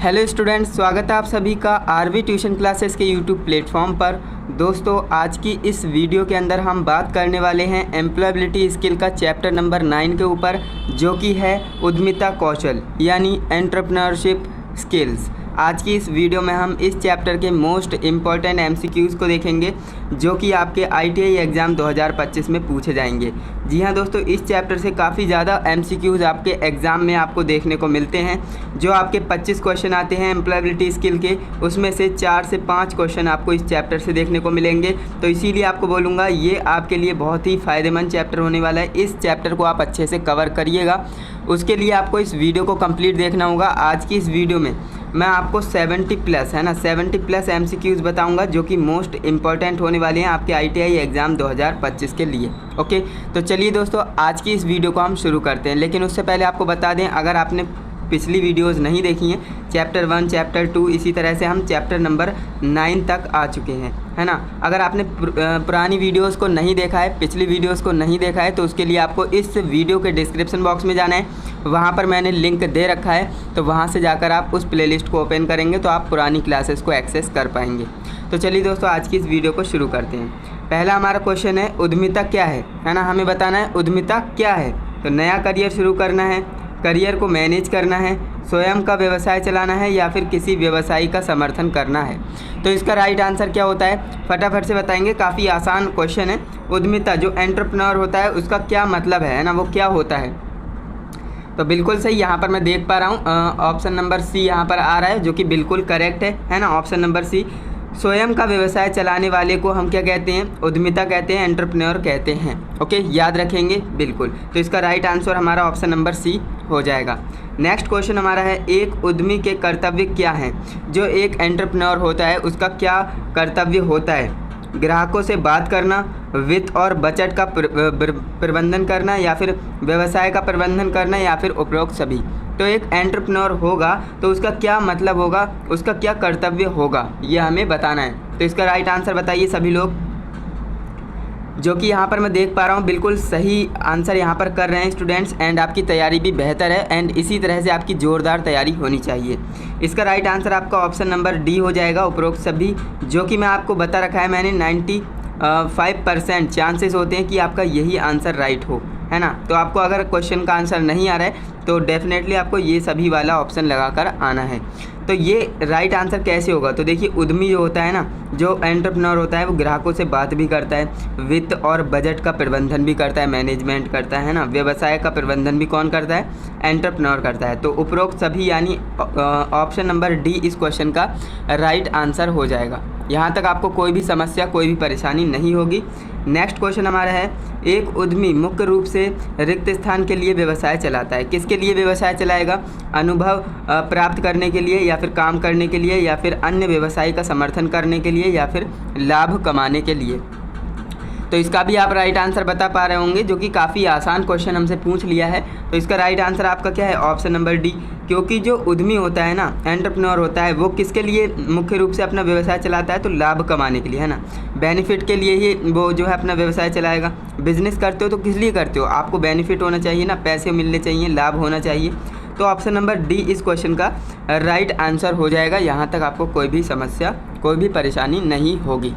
Hello students, स्वागत है आप सभी का आरवी ट्यूशन क्लासेस के यूट्यूब प्लेटफॉर्म पर। दोस्तों, आज की इस वीडियो के अंदर हम बात करने वाले हैं एम्प्लॉयबिलिटी स्किल का चैप्टर नंबर 9 के ऊपर, जो कि है उद्यमिता कौशल यानी एंटरप्रेन्योरशिप स्किल्स। आज की इस वीडियो में हम इस चैप्टर के मोस्ट इम्पॉर्टेंट एमसीक्यूज़ को देखेंगे, जो कि आपके आईटीआई एग्ज़ाम 2025 में पूछे जाएंगे। जी हाँ दोस्तों, इस चैप्टर से काफ़ी ज़्यादा एमसीक्यूज़ आपके एग्ज़ाम में आपको देखने को मिलते हैं। जो आपके 25 क्वेश्चन आते हैं एम्प्लॉयबिलिटी स्किल के, उसमें से 4 से 5 क्वेश्चन आपको इस चैप्टर से देखने को मिलेंगे। तो इसीलिए आपको बोलूँगा, ये आपके लिए बहुत ही फ़ायदेमंद चैप्टर होने वाला है। इस चैप्टर को आप अच्छे से कवर करिएगा। उसके लिए आपको इस वीडियो को कंप्लीट देखना होगा। आज की इस वीडियो में मैं आपको 70 प्लस एमसीक्यूज़ बताऊंगा, जो कि मोस्ट इम्पॉर्टेंट होने वाले हैं आपके आईटीआई एग्ज़ाम 2025 के लिए। ओके, तो चलिए दोस्तों, आज की इस वीडियो को हम शुरू करते हैं। लेकिन उससे पहले आपको बता दें, अगर आपने पिछली वीडियोस नहीं देखी हैं, चैप्टर 1, चैप्टर 2, इसी तरह से हम चैप्टर नंबर 9 तक आ चुके हैं, है ना। अगर आपने पुरानी वीडियोस को नहीं देखा है, पिछली वीडियोस को नहीं देखा है, तो उसके लिए आपको इस वीडियो के डिस्क्रिप्शन बॉक्स में जाना है। वहाँ पर मैंने लिंक दे रखा है, तो वहाँ से जाकर आप उस प्लेलिस्ट को ओपन करेंगे तो आप पुरानी क्लासेस को एक्सेस कर पाएंगे। तो चलिए दोस्तों, आज की इस वीडियो को शुरू करते हैं। पहला हमारा क्वेश्चन है, उद्यमिता क्या है ना। हमें बताना है उद्यमिता क्या है। तो नया करियर शुरू करना है, करियर को मैनेज करना है, स्वयं का व्यवसाय चलाना है, या फिर किसी व्यवसायी का समर्थन करना है। तो इसका राइट आंसर क्या होता है, फटाफट से बताएंगे। काफ़ी आसान क्वेश्चन है। उद्यमिता, जो एंटरप्रेन्योर होता है, उसका क्या मतलब है ना, वो क्या होता है। तो बिल्कुल सही, यहाँ पर मैं देख पा रहा हूँ ऑप्शन नंबर सी यहाँ पर आ रहा है, जो कि बिल्कुल करेक्ट है ना। ऑप्शन नंबर सी, स्वयं का व्यवसाय चलाने वाले को हम क्या कहते हैं, उद्यमिता कहते हैं, एंटरप्रेन्योर कहते हैं। ओके, याद रखेंगे बिल्कुल। तो इसका राइट आंसर हमारा ऑप्शन नंबर सी हो जाएगा। नेक्स्ट क्वेश्चन हमारा है, एक उद्यमी के कर्तव्य क्या हैं। जो एक एंटरप्रेन्योर होता है, उसका क्या कर्तव्य होता है। ग्राहकों से बात करना, वित्त और बजट का प्रबंधन करना, या फिर व्यवसाय का प्रबंधन करना, या फिर उपरोक्त सभी। तो एक एंटरप्रेन्योर होगा तो उसका क्या मतलब होगा, उसका क्या कर्तव्य होगा, ये हमें बताना है। तो इसका राइट आंसर बताइए सभी लोग, जो कि यहाँ पर मैं देख पा रहा हूँ बिल्कुल सही आंसर यहाँ पर कर रहे हैं स्टूडेंट्स। एंड आपकी तैयारी भी बेहतर है, एंड इसी तरह से आपकी ज़ोरदार तैयारी होनी चाहिए। इसका राइट आंसर आपका ऑप्शन नंबर डी हो जाएगा, उपरोक्त सभी। जो कि मैं आपको बता रखा है मैंने, 95% चांसेस होते हैं कि आपका यही आंसर राइट हो, है ना। तो आपको अगर क्वेश्चन का आंसर नहीं आ रहा है, तो डेफिनेटली आपको ये सभी वाला ऑप्शन लगाकर आना है। तो ये राइट आंसर कैसे होगा, तो देखिए, उद्यमी जो होता है ना, जो एंटरप्रेन्योर होता है, वो ग्राहकों से बात भी करता है, वित्त और बजट का प्रबंधन भी करता है, मैनेजमेंट करता है ना। व्यवसाय का प्रबंधन भी कौन करता है, एंटरप्रेन्योर करता है। तो उपरोक्त सभी यानी ऑप्शन नंबर डी इस क्वेश्चन का राइट आंसर हो जाएगा। यहाँ तक आपको कोई भी समस्या, कोई भी परेशानी नहीं होगी। नेक्स्ट क्वेश्चन हमारा है, एक उद्यमी मुख्य रूप से रिक्त स्थान के लिए व्यवसाय चलाता है। किसके लिए व्यवसाय चलाएगा, अनुभव प्राप्त करने के लिए, या फिर काम करने के लिए, या फिर अन्य व्यवसाय का समर्थन करने के लिए, या फिर लाभ कमाने के लिए। तो इसका भी आप राइट आंसर बता पा रहे होंगे, जो कि काफ़ी आसान क्वेश्चन हमसे पूछ लिया है। तो इसका राइट आंसर आपका क्या है, ऑप्शन नंबर डी। क्योंकि जो उद्यमी होता है ना, एंटरप्रेन्योर होता है, वो किसके लिए मुख्य रूप से अपना व्यवसाय चलाता है, तो लाभ कमाने के लिए, है ना। बेनिफिट के लिए ही वो जो है अपना व्यवसाय चलाएगा। बिजनेस करते हो तो किस लिए करते हो, आपको बेनिफिट होना चाहिए ना, पैसे मिलने चाहिए, लाभ होना चाहिए। तो ऑप्शन नंबर डी इस क्वेश्चन का राइट आंसर हो जाएगा। यहाँ तक आपको कोई भी समस्या, कोई भी परेशानी नहीं होगी।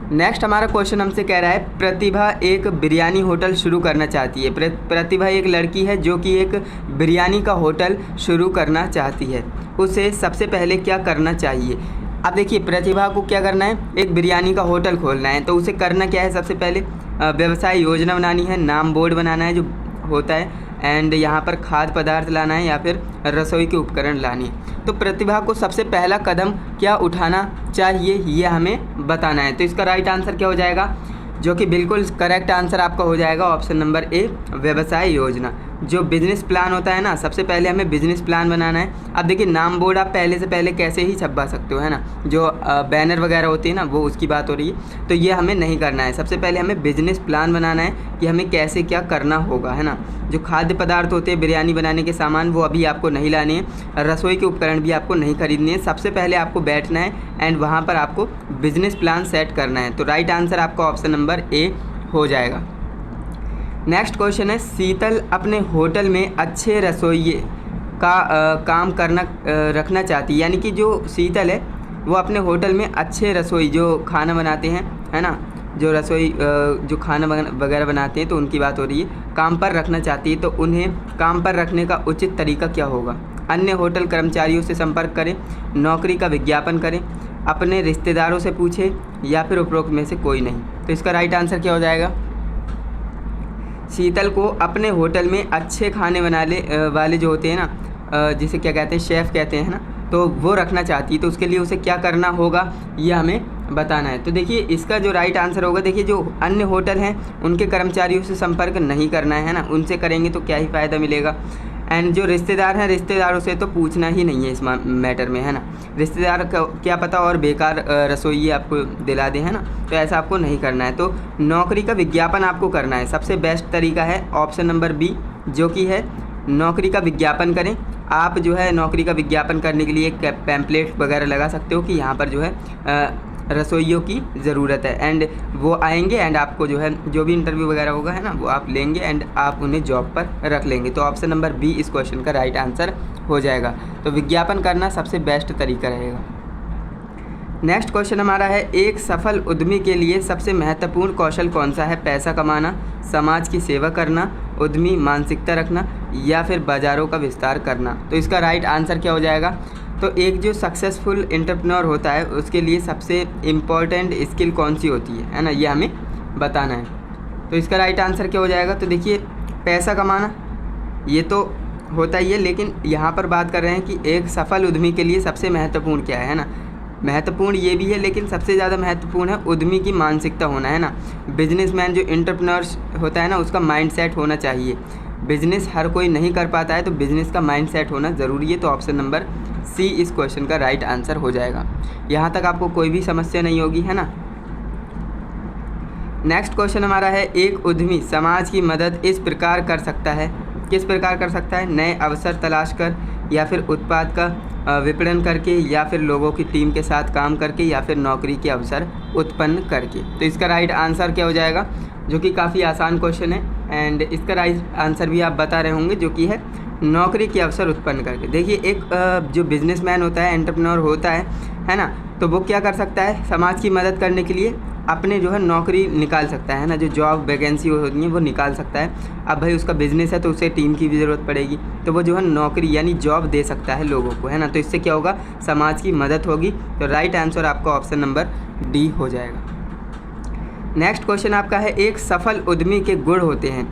नेक्स्ट हमारा क्वेश्चन हमसे कह रहा है, प्रतिभा एक बिरयानी होटल शुरू करना चाहती है। प्रतिभा एक लड़की है जो कि एक बिरयानी का होटल शुरू करना चाहती है। उसे सबसे पहले क्या करना चाहिए। अब देखिए, प्रतिभा को क्या करना है, एक बिरयानी का होटल खोलना है। तो उसे करना क्या है, सबसे पहले व्यवसाय योजना बनानी है, नाम बोर्ड बनाना है जो होता है, एंड यहाँ पर खाद्य पदार्थ लाना है, या फिर रसोई के उपकरण लानी है। तो प्रतिभा को सबसे पहला कदम क्या उठाना चाहिए, ये हमें बताना है। तो इसका राइट आंसर क्या हो जाएगा, जो कि बिल्कुल करेक्ट आंसर आपका हो जाएगा ऑप्शन नंबर ए, व्यवसाय योजना। जो बिज़नेस प्लान होता है ना, सबसे पहले हमें बिज़नेस प्लान बनाना है। अब देखिए, नाम बोर्ड आप पहले से पहले कैसे ही छपवा सकते हो, है ना। जो बैनर वगैरह होती है ना, वो उसकी बात हो रही है। तो ये हमें नहीं करना है। सबसे पहले हमें बिज़नेस प्लान बनाना है कि हमें कैसे क्या करना होगा, है ना। जो खाद्य पदार्थ होते हैं बिरयानी बनाने के सामान, वो अभी आपको नहीं लाने हैं। रसोई के उपकरण भी आपको नहीं खरीदने हैं। सबसे पहले आपको बैठना है एंड वहाँ पर आपको बिज़नेस प्लान सेट करना है। तो राइट आंसर आपका ऑप्शन नंबर ए हो जाएगा। नेक्स्ट क्वेश्चन है, शीतल अपने होटल में अच्छे रसोइये काम करना रखना चाहती है, यानी कि जो शीतल है वो अपने होटल में अच्छे रसोई जो खाना बनाते हैं, है ना, जो रसोई जो खाना वगैरह बनाते हैं, तो उनकी बात हो रही है, काम पर रखना चाहती है। तो उन्हें काम पर रखने का उचित तरीका क्या होगा? अन्य होटल कर्मचारियों से संपर्क करें, नौकरी का विज्ञापन करें, अपने रिश्तेदारों से पूछें, या फिर उपरोक्त में से कोई नहीं। तो इसका राइट आंसर क्या हो जाएगा? शीतल को अपने होटल में अच्छे खाने बनाने वाले जो होते हैं ना, जिसे क्या कहते हैं, शेफ़ कहते हैं ना, तो वो रखना चाहती है। तो उसके लिए उसे क्या करना होगा ये हमें बताना है। तो देखिए इसका जो राइट आंसर होगा, देखिए जो अन्य होटल हैं उनके कर्मचारियों से संपर्क नहीं करना है ना, उनसे करेंगे तो क्या ही फ़ायदा मिलेगा। एंड जो रिश्तेदार हैं, रिश्तेदारों से तो पूछना ही नहीं है इस मैटर में, है ना। रिश्तेदार क्या पता और बेकार रसोई आपको दिला दे, है ना, तो ऐसा आपको नहीं करना है। तो नौकरी का विज्ञापन आपको करना है। सबसे बेस्ट तरीका है ऑप्शन नंबर बी, जो कि है नौकरी का विज्ञापन करें। आप जो है नौकरी का विज्ञापन करने के लिए एक पैम्पलेट वगैरह लगा सकते हो कि यहाँ पर जो है रसोइयों की ज़रूरत है, एंड वो आएंगे एंड आपको जो है जो भी इंटरव्यू वगैरह होगा, है ना, वो आप लेंगे एंड आप उन्हें जॉब पर रख लेंगे। तो ऑप्शन नंबर बी इस क्वेश्चन का राइट आंसर हो जाएगा। तो विज्ञापन करना सबसे बेस्ट तरीका रहेगा। नेक्स्ट क्वेश्चन हमारा है, एक सफल उद्यमी के लिए सबसे महत्वपूर्ण कौशल कौन सा है? पैसा कमाना, समाज की सेवा करना, उद्यमी मानसिकता रखना, या फिर बाज़ारों का विस्तार करना। तो इसका राइट आंसर क्या हो जाएगा? तो एक जो सक्सेसफुल एंटरप्रेन्योर होता है उसके लिए सबसे इम्पॉर्टेंट स्किल कौन सी होती है ना, ये हमें बताना है। तो इसका राइट आंसर क्या हो जाएगा? तो देखिए पैसा कमाना ये तो होता ही है, लेकिन यहाँ पर बात कर रहे हैं कि एक सफल उद्यमी के लिए सबसे महत्वपूर्ण क्या है ना। महत्वपूर्ण ये भी है, लेकिन सबसे ज़्यादा महत्वपूर्ण है उद्यमी की मानसिकता होना, है ना। बिजनेसमैन जो एंटरप्रेन्योर होता है ना, उसका माइंडसेट होना चाहिए। बिजनेस हर कोई नहीं कर पाता है, तो बिजनेस का माइंडसेट होना ज़रूरी है। तो ऑप्शन नंबर सी इस क्वेश्चन का राइट आंसर हो जाएगा। यहाँ तक आपको कोई भी समस्या नहीं होगी, है ना। नेक्स्ट क्वेश्चन हमारा है, एक उद्यमी समाज की मदद इस प्रकार कर सकता है, किस प्रकार कर सकता है? नए अवसर तलाश कर, या फिर उत्पाद का विपणन करके, या फिर लोगों की टीम के साथ काम करके, या फिर नौकरी के अवसर उत्पन्न करके। तो इसका राइट आंसर क्या हो जाएगा? जो कि काफ़ी आसान क्वेश्चन है, एंड इसका राइट आंसर भी आप बता रहे होंगे, जो कि है नौकरी के अवसर उत्पन्न करके। देखिए एक जो बिजनेसमैन होता है, एंटरप्रेन्योर होता है ना, तो वो क्या कर सकता है? समाज की मदद करने के लिए अपने जो है नौकरी निकाल सकता है ना, जो जॉब वैकेंसी होती है वो निकाल सकता है। अब भाई उसका बिजनेस है तो उसे टीम की भी ज़रूरत पड़ेगी, तो वो जो है नौकरी यानी जॉब दे सकता है लोगों को, है ना। तो इससे क्या होगा? समाज की मदद होगी। तो राइट आंसर आपका ऑप्शन नंबर डी हो जाएगा। नेक्स्ट क्वेश्चन आपका है, एक सफल उद्यमी के गुण होते हैं।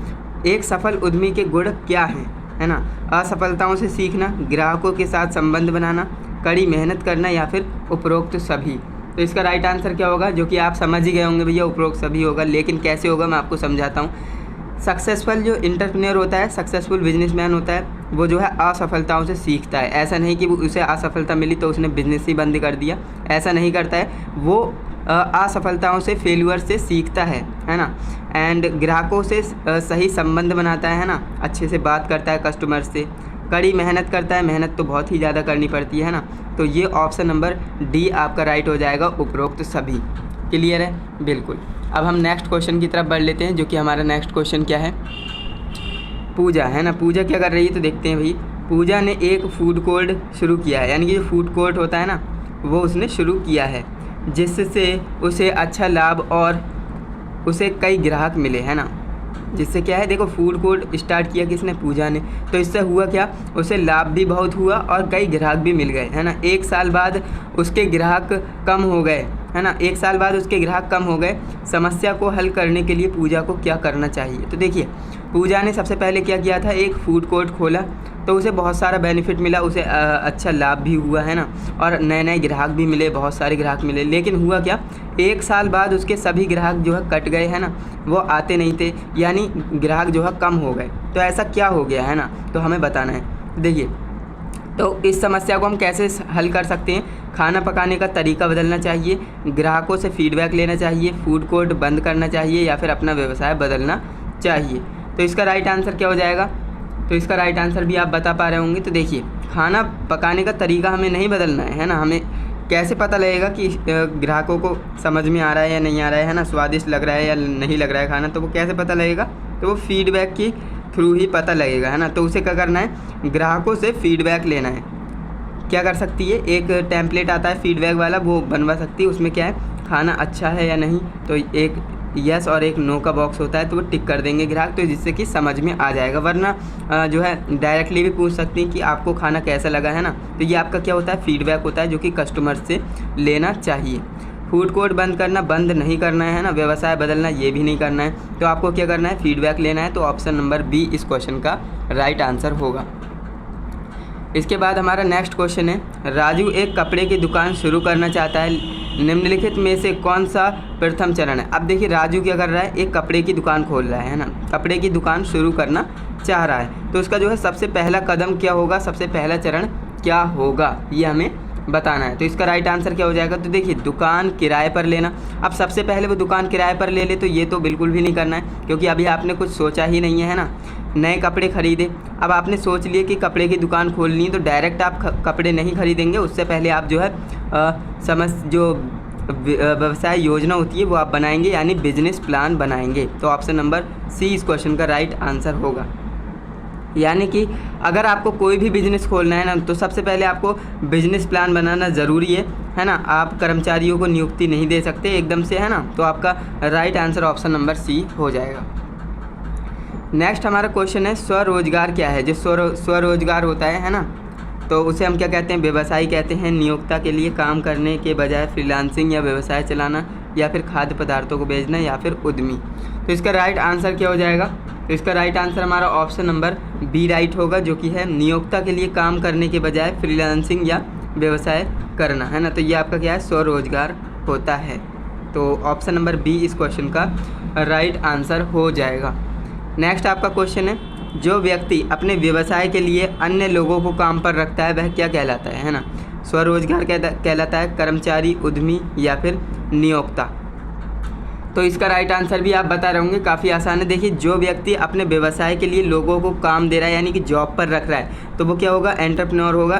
एक सफल उद्यमी के गुण क्या हैं, है ना? असफलताओं से सीखना, ग्राहकों के साथ संबंध बनाना, कड़ी मेहनत करना, या फिर उपरोक्त सभी। तो इसका राइट आंसर क्या होगा? जो कि आप समझ ही गए होंगे भैया, उपरोक्त सभी होगा। लेकिन कैसे होगा मैं आपको समझाता हूँ। सक्सेसफुल जो एंटरप्रेन्योर होता है, सक्सेसफुल बिजनेसमैन होता है, वो जो है असफलताओं से सीखता है। ऐसा नहीं कि वो उसे असफलता मिली तो उसने बिजनेस ही बंद कर दिया, ऐसा नहीं करता है। वो असफलताओं से, फेल्यूर से सीखता है ना। एंड ग्राहकों से सही संबंध बनाता है ना, अच्छे से बात करता है कस्टमर से, कड़ी मेहनत करता है, मेहनत तो बहुत ही ज़्यादा करनी पड़ती है ना। तो ये ऑप्शन नंबर डी आपका राइट हो जाएगा, उपरोक्त सभी। क्लियर है? बिल्कुल। अब हम नेक्स्ट क्वेश्चन की तरफ बढ़ लेते हैं, जो कि हमारा नेक्स्ट क्वेश्चन क्या है? पूजा, है ना। पूजा क्या कर रही है? तो देखते हैं भाई। पूजा ने एक फूड कोर्ट शुरू किया है, यानी कि जो फूड कोर्ट होता है ना, वो उसने शुरू किया है, जिससे उसे अच्छा लाभ और उसे कई ग्राहक मिले, है ना। जिससे क्या है, देखो फूड कोर्ट स्टार्ट किया किसने? पूजा ने। तो इससे हुआ क्या? उसे लाभ भी बहुत हुआ और कई ग्राहक भी मिल गए, है ना। एक साल बाद उसके ग्राहक कम हो गए, है ना। एक साल बाद उसके ग्राहक कम हो गए। समस्या को हल करने के लिए पूजा को क्या करना चाहिए? तो देखिए पूजा ने सबसे पहले क्या किया था? एक फूड कोर्ट खोला, तो उसे बहुत सारा बेनिफिट मिला, उसे अच्छा लाभ भी हुआ, है ना, और नए नए ग्राहक भी मिले, बहुत सारे ग्राहक मिले। लेकिन हुआ क्या? एक साल बाद उसके सभी ग्राहक जो है कट गए, है ना, वो आते नहीं थे, यानी ग्राहक जो है कम हो गए। तो ऐसा क्या हो गया, है ना, तो हमें बताना है। देखिए तो इस समस्या को हम कैसे हल कर सकते हैं? खाना पकाने का तरीका बदलना चाहिए, ग्राहकों से फीडबैक लेना चाहिए, फूड कोर्ट बंद करना चाहिए, या फिर अपना व्यवसाय बदलना चाहिए। तो इसका राइट आंसर क्या हो जाएगा? तो इसका राइट आंसर भी आप बता पा रहे होंगे। तो देखिए खाना पकाने का तरीका हमें नहीं बदलना है ना। हमें कैसे पता लगेगा कि ग्राहकों को समझ में आ रहा है या नहीं आ रहा है ना, स्वादिष्ट लग रहा है या नहीं लग रहा है खाना, तो वो कैसे पता लगेगा? तो वो फीडबैक की थ्रू ही पता लगेगा, है ना। तो उसे क्या करना है, ग्राहकों से फीडबैक लेना है। क्या कर सकती है, एक टेम्पलेट आता है फीडबैक वाला, वो बनवा सकती है। उसमें क्या है, खाना अच्छा है या नहीं, तो एक यस और एक नो का बॉक्स होता है, तो वो टिक कर देंगे ग्राहक, तो जिससे कि समझ में आ जाएगा। वरना जो है डायरेक्टली भी पूछ सकती हैं कि आपको खाना कैसा लगा, है ना। तो ये आपका क्या होता है, फीडबैक होता है, जो कि कस्टमर से लेना चाहिए। फूड कोर्ट बंद करना, बंद नहीं करना है ना। व्यवसाय बदलना, ये भी नहीं करना है। तो आपको क्या करना है, फीडबैक लेना है। तो ऑप्शन नंबर बी इस क्वेश्चन का राइट आंसर होगा। इसके बाद हमारा नेक्स्ट क्वेश्चन है, राजू एक कपड़े की दुकान शुरू करना चाहता है, निम्नलिखित में से कौन सा प्रथम चरण है। अब देखिए राजू क्या कर रहा है, एक कपड़े की दुकान खोल रहा है ना, कपड़े की दुकान शुरू करना चाह रहा है। तो उसका जो है सबसे पहला कदम क्या होगा, सबसे पहला चरण क्या होगा, ये हमें बताना है। तो इसका राइट आंसर क्या हो जाएगा, तो देखिए दुकान किराए पर लेना। अब सबसे पहले वो दुकान किराए पर ले ले, तो ये तो बिल्कुल भी नहीं करना है, क्योंकि अभी आपने कुछ सोचा ही नहीं है ना। नए कपड़े खरीदे, अब आपने सोच लिए कि कपड़े की दुकान खोलनी है, तो डायरेक्ट आप कपड़े नहीं खरीदेंगे। उससे पहले आप जो है जो व्यवसाय योजना होती है वो आप बनाएंगे, यानी बिजनेस प्लान बनाएंगे। तो ऑप्शन नंबर सी इस क्वेश्चन का राइट आंसर होगा। यानी कि अगर आपको कोई भी बिज़नेस खोलना है ना, तो सबसे पहले आपको बिजनेस प्लान बनाना ज़रूरी है ना। आप कर्मचारियों को नियुक्ति नहीं दे सकते एकदम से, है ना। तो आपका right answer option number C हो जाएगा। नेक्स्ट हमारा क्वेश्चन है, स्वरोजगार क्या है। जो स्वरोजगार होता है ना, तो उसे हम क्या कहते हैं, व्यवसाय कहते हैं। नियोक्ता के लिए काम करने के बजाय फ्रीलांसिंग या व्यवसाय चलाना, या फिर खाद्य पदार्थों को बेचना, या फिर उद्यमी। तो इसका राइट आंसर क्या हो जाएगा, तो इसका राइट आंसर हमारा ऑप्शन नंबर बी राइट होगा, जो कि है नियोक्ता के लिए काम करने के बजाय फ्रीलांसिंग या व्यवसाय करना, है ना। तो ये आपका क्या है, स्वरोजगार होता है। तो ऑप्शन नंबर बी इस क्वेश्चन का राइट आंसर हो जाएगा। नेक्स्ट आपका क्वेश्चन है, जो व्यक्ति अपने व्यवसाय के लिए अन्य लोगों को काम पर रखता है वह क्या कहलाता है ना। स्वरोजगार कहलाता है, कर्मचारी, उद्यमी, या फिर नियोक्ता। तो इसका राइट आंसर भी आप बता रहे होंगे, काफ़ी आसान है। देखिए जो व्यक्ति अपने व्यवसाय के लिए लोगों को काम दे रहा है, यानी कि जॉब पर रख रहा है, तो वो क्या होगा, एंटरप्रेन्योर होगा,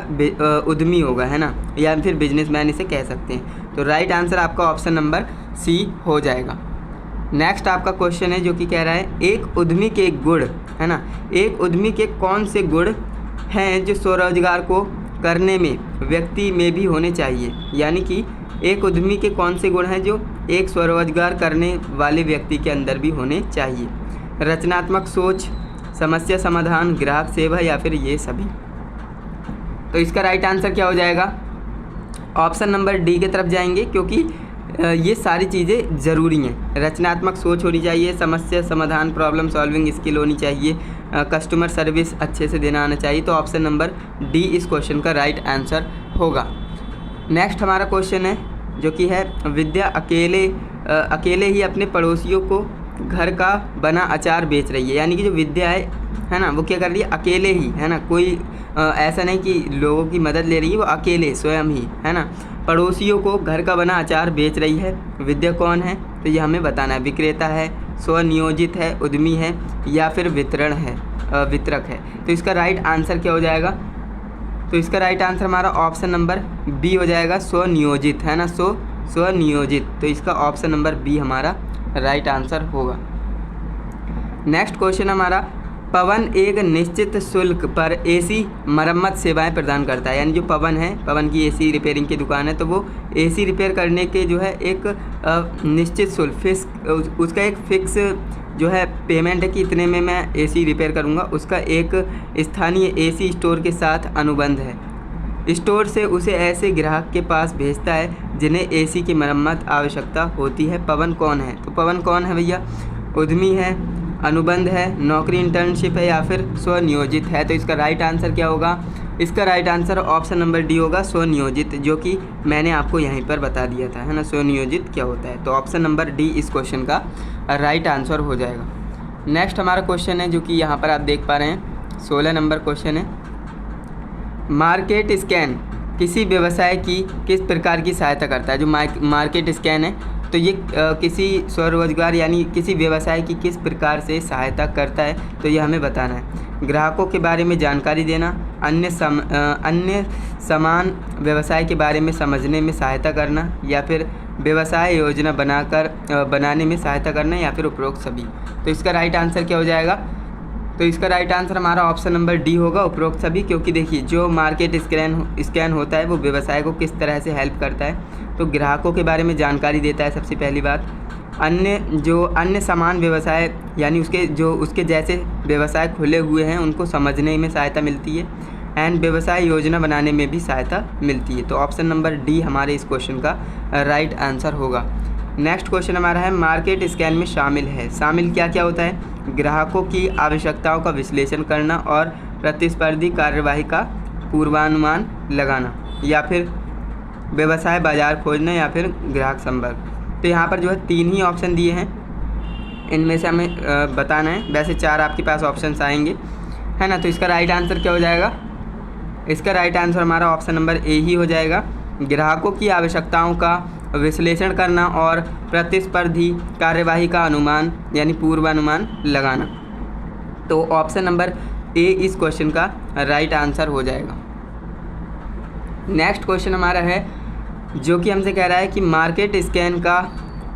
उद्यमी होगा, है ना, या फिर बिजनेसमैन इसे कह सकते हैं। तो राइट आंसर आपका ऑप्शन नंबर सी हो जाएगा। नेक्स्ट आपका क्वेश्चन है, जो कि कह रहा है, एक उद्यमी के गुण, है ना, एक उद्यमी के कौन से गुण हैं जो स्वरोजगार को करने में व्यक्ति में भी होने चाहिए। यानी कि एक उद्यमी के कौन से गुण हैं जो एक स्वरोजगार करने वाले व्यक्ति के अंदर भी होने चाहिए। रचनात्मक सोच, समस्या समाधान, ग्राहक सेवा, या फिर ये सभी। तो इसका राइट आंसर क्या हो जाएगा, ऑप्शन नंबर डी की तरफ जाएंगे, क्योंकि ये सारी चीज़ें ज़रूरी हैं। रचनात्मक सोच होनी चाहिए, समस्या समाधान, प्रॉब्लम सॉल्विंग स्किल होनी चाहिए, कस्टमर सर्विस अच्छे से देना आना चाहिए। तो ऑप्शन नंबर डी इस क्वेश्चन का राइट आंसर होगा। नेक्स्ट हमारा क्वेश्चन है, जो कि है, विद्या अकेले ही अपने पड़ोसियों को घर का बना अचार बेच रही है। यानी कि जो विद्या है ना, वो क्या कर रही है, अकेले ही, है ना, कोई ऐसा नहीं कि लोगों की मदद ले रही है, वो अकेले स्वयं ही, है ना, पड़ोसियों को घर का बना अचार बेच रही है। विद्या कौन है, तो ये हमें बताना है। विक्रेता है, स्वनियोजित है, उद्यमी है, या फिर वितरक है। तो इसका राइट आंसर क्या हो जाएगा, तो इसका राइट आंसर हमारा ऑप्शन नंबर बी हो जाएगा, स्वनियोजित, है ना, स्वनियोजित। तो इसका ऑप्शन नंबर बी हमारा राइट आंसर होगा। नेक्स्ट क्वेश्चन हमारा, पवन एक निश्चित शुल्क पर एसी मरम्मत सेवाएं प्रदान करता है। यानी जो पवन है, पवन की एसी रिपेयरिंग की दुकान है, तो वो एसी रिपेयर करने के जो है एक निश्चित शुल्क, उसका एक फिक्स जो है पेमेंट है कि इतने में मैं एसी रिपेयर करूँगा, उसका एक स्थानीय एसी स्टोर के साथ अनुबंध है। स्टोर से उसे ऐसे ग्राहक के पास भेजता है जिन्हें एसी की मरम्मत आवश्यकता होती है। पवन कौन है, तो पवन कौन है भैया, उद्यमी है, अनुबंध है, नौकरी इंटर्नशिप है, या फिर स्वनियोजित है। तो इसका राइट आंसर क्या होगा, इसका right answer option number D होगा, स्वनियोजित, जो कि मैंने आपको यहीं पर बता दिया था, है ना, स्वनियोजित क्या होता है। तो ऑप्शन नंबर डी इस क्वेश्चन का राइट आंसर हो जाएगा। नेक्स्ट हमारा क्वेश्चन है, जो कि यहाँ पर आप देख पा रहे हैं, 16 नंबर क्वेश्चन है, मार्केट स्कैन किसी व्यवसाय की किस प्रकार की सहायता करता है। जो मार्केट स्कैन है, तो ये किसी स्वरोजगार यानी किसी व्यवसाय की किस प्रकार से सहायता करता है, तो ये हमें बताना है। ग्राहकों के बारे में जानकारी देना, अन्य समान व्यवसाय के बारे में समझने में सहायता करना, या फिर व्यवसाय योजना बनाने में सहायता करना, या फिर उपरोक्त सभी। तो इसका राइट आंसर क्या हो जाएगा, तो इसका राइट आंसर हमारा ऑप्शन नंबर डी होगा, उपरोक्त सभी। क्योंकि देखिए जो मार्केट स्कैन होता है वो व्यवसाय को किस तरह से हेल्प करता है, तो ग्राहकों के बारे में जानकारी देता है सबसे पहली बात। अन्य समान व्यवसाय यानी उसके जैसे व्यवसाय खुले हुए हैं उनको समझने में सहायता मिलती है, एंड व्यवसाय योजना बनाने में भी सहायता मिलती है। तो ऑप्शन नंबर डी हमारे इस क्वेश्चन का राइट आंसर होगा। नेक्स्ट क्वेश्चन हमारा है मार्केट स्कैन में शामिल क्या क्या होता है? ग्राहकों की आवश्यकताओं का विश्लेषण करना और प्रतिस्पर्धी कार्यवाही का पूर्वानुमान लगाना, या फिर व्यवसाय बाजार खोजना, या फिर ग्राहक संपर्क। तो यहाँ पर जो है 3 ही ऑप्शन दिए हैं, इनमें से हमें बताना है। वैसे 4 आपके पास ऑप्शंस आएंगे, है ना। तो इसका राइट आंसर क्या हो जाएगा? इसका राइट आंसर हमारा ऑप्शन नंबर ए ही हो जाएगा। ग्राहकों की आवश्यकताओं का विश्लेषण करना और प्रतिस्पर्धी कार्यवाही का अनुमान यानी पूर्वानुमान लगाना। तो ऑप्शन नंबर ए इस क्वेश्चन का राइट आंसर हो जाएगा। नेक्स्ट क्वेश्चन हमारा है जो कि हमसे कह रहा है कि मार्केट स्कैन का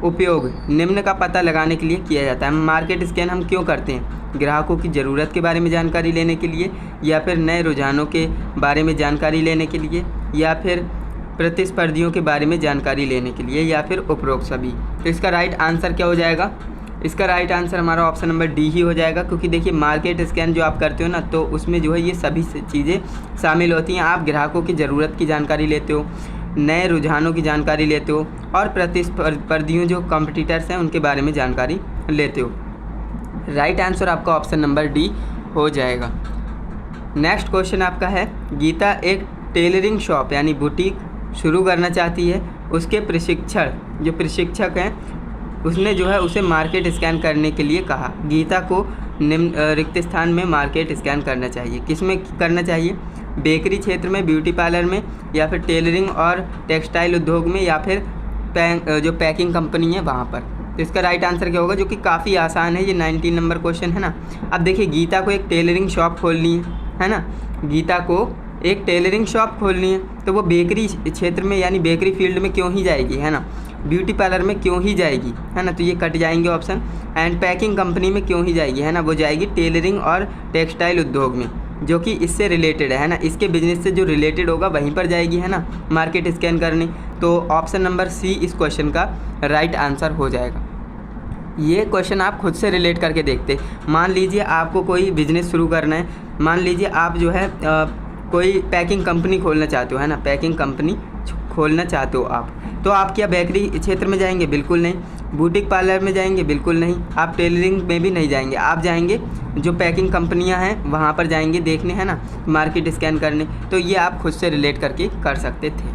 उपयोग निम्न का पता लगाने के लिए किया जाता है। मार्केट स्कैन हम क्यों करते हैं? ग्राहकों की ज़रूरत के बारे में जानकारी लेने के लिए, या फिर नए रुझानों के बारे में जानकारी लेने के लिए, या फिर प्रतिस्पर्धियों के बारे में जानकारी लेने के लिए, या फिर उपरोक्त सभी। तो इसका राइट आंसर क्या हो जाएगा? इसका राइट आंसर हमारा ऑप्शन नंबर डी ही हो जाएगा। क्योंकि देखिए मार्केट स्कैन जो आप करते हो ना, तो उसमें जो है ये सभी चीज़ें शामिल होती हैं। आप ग्राहकों की ज़रूरत की जानकारी लेते हो, नए रुझानों की जानकारी लेते हो, और प्रतिस्पर्धियों जो कॉम्पिटिटर्स हैं उनके बारे में जानकारी लेते हो। राइट आंसर आपका ऑप्शन नंबर डी हो जाएगा। नेक्स्ट क्वेश्चन आपका है गीता एक टेलरिंग शॉप यानी बुटीक शुरू करना चाहती है। उसके प्रशिक्षक हैं उसने जो है उसे मार्केट स्कैन करने के लिए कहा। गीता को निम्न रिक्त स्थान में मार्केट स्कैन करना चाहिए। किस में करना चाहिए? बेकरी क्षेत्र में, ब्यूटी पार्लर में, या फिर टेलरिंग और टेक्सटाइल उद्योग में, या फिर जो पैकिंग कंपनी है वहाँ पर। तो इसका राइट आंसर क्या होगा, जो कि काफ़ी आसान है। ये 19 नंबर क्वेश्चन है ना। अब देखिए गीता को एक टेलरिंग शॉप खोलनी है ना। गीता को एक टेलरिंग शॉप खोलनी है, तो वो बेकरी क्षेत्र में यानी बेकरी फील्ड में क्यों ही जाएगी, है ना। ब्यूटी पार्लर में क्यों ही जाएगी, है ना। तो ये कट जाएंगे ऑप्शन। एंड पैकिंग कंपनी में क्यों ही जाएगी, है ना। वो जाएगी टेलरिंग और टेक्सटाइल उद्योग में, जो कि इससे रिलेटेड है ना। इसके बिजनेस से जो रिलेटेड होगा वहीं पर जाएगी, है ना, मार्केट स्कैन करने। तो ऑप्शन नंबर सी इस क्वेश्चन का राइट आंसर हो जाएगा। ये क्वेश्चन आप खुद से रिलेट करके देखते। मान लीजिए आपको कोई बिजनेस शुरू करना है। मान लीजिए आप जो है कोई पैकिंग कंपनी खोलना चाहते हो, है ना। पैकिंग कंपनी खोलना चाहते हो आप, तो आप क्या बेकरी क्षेत्र में जाएंगे? बिल्कुल नहीं। बुटीक पार्लर में जाएंगे? बिल्कुल नहीं। आप टेलरिंग में भी नहीं जाएंगे। आप जाएंगे जो पैकिंग कंपनियां हैं वहाँ पर जाएंगे देखने, है ना, मार्केट स्कैन करने। तो ये आप खुद से रिलेट करके कर सकते थे।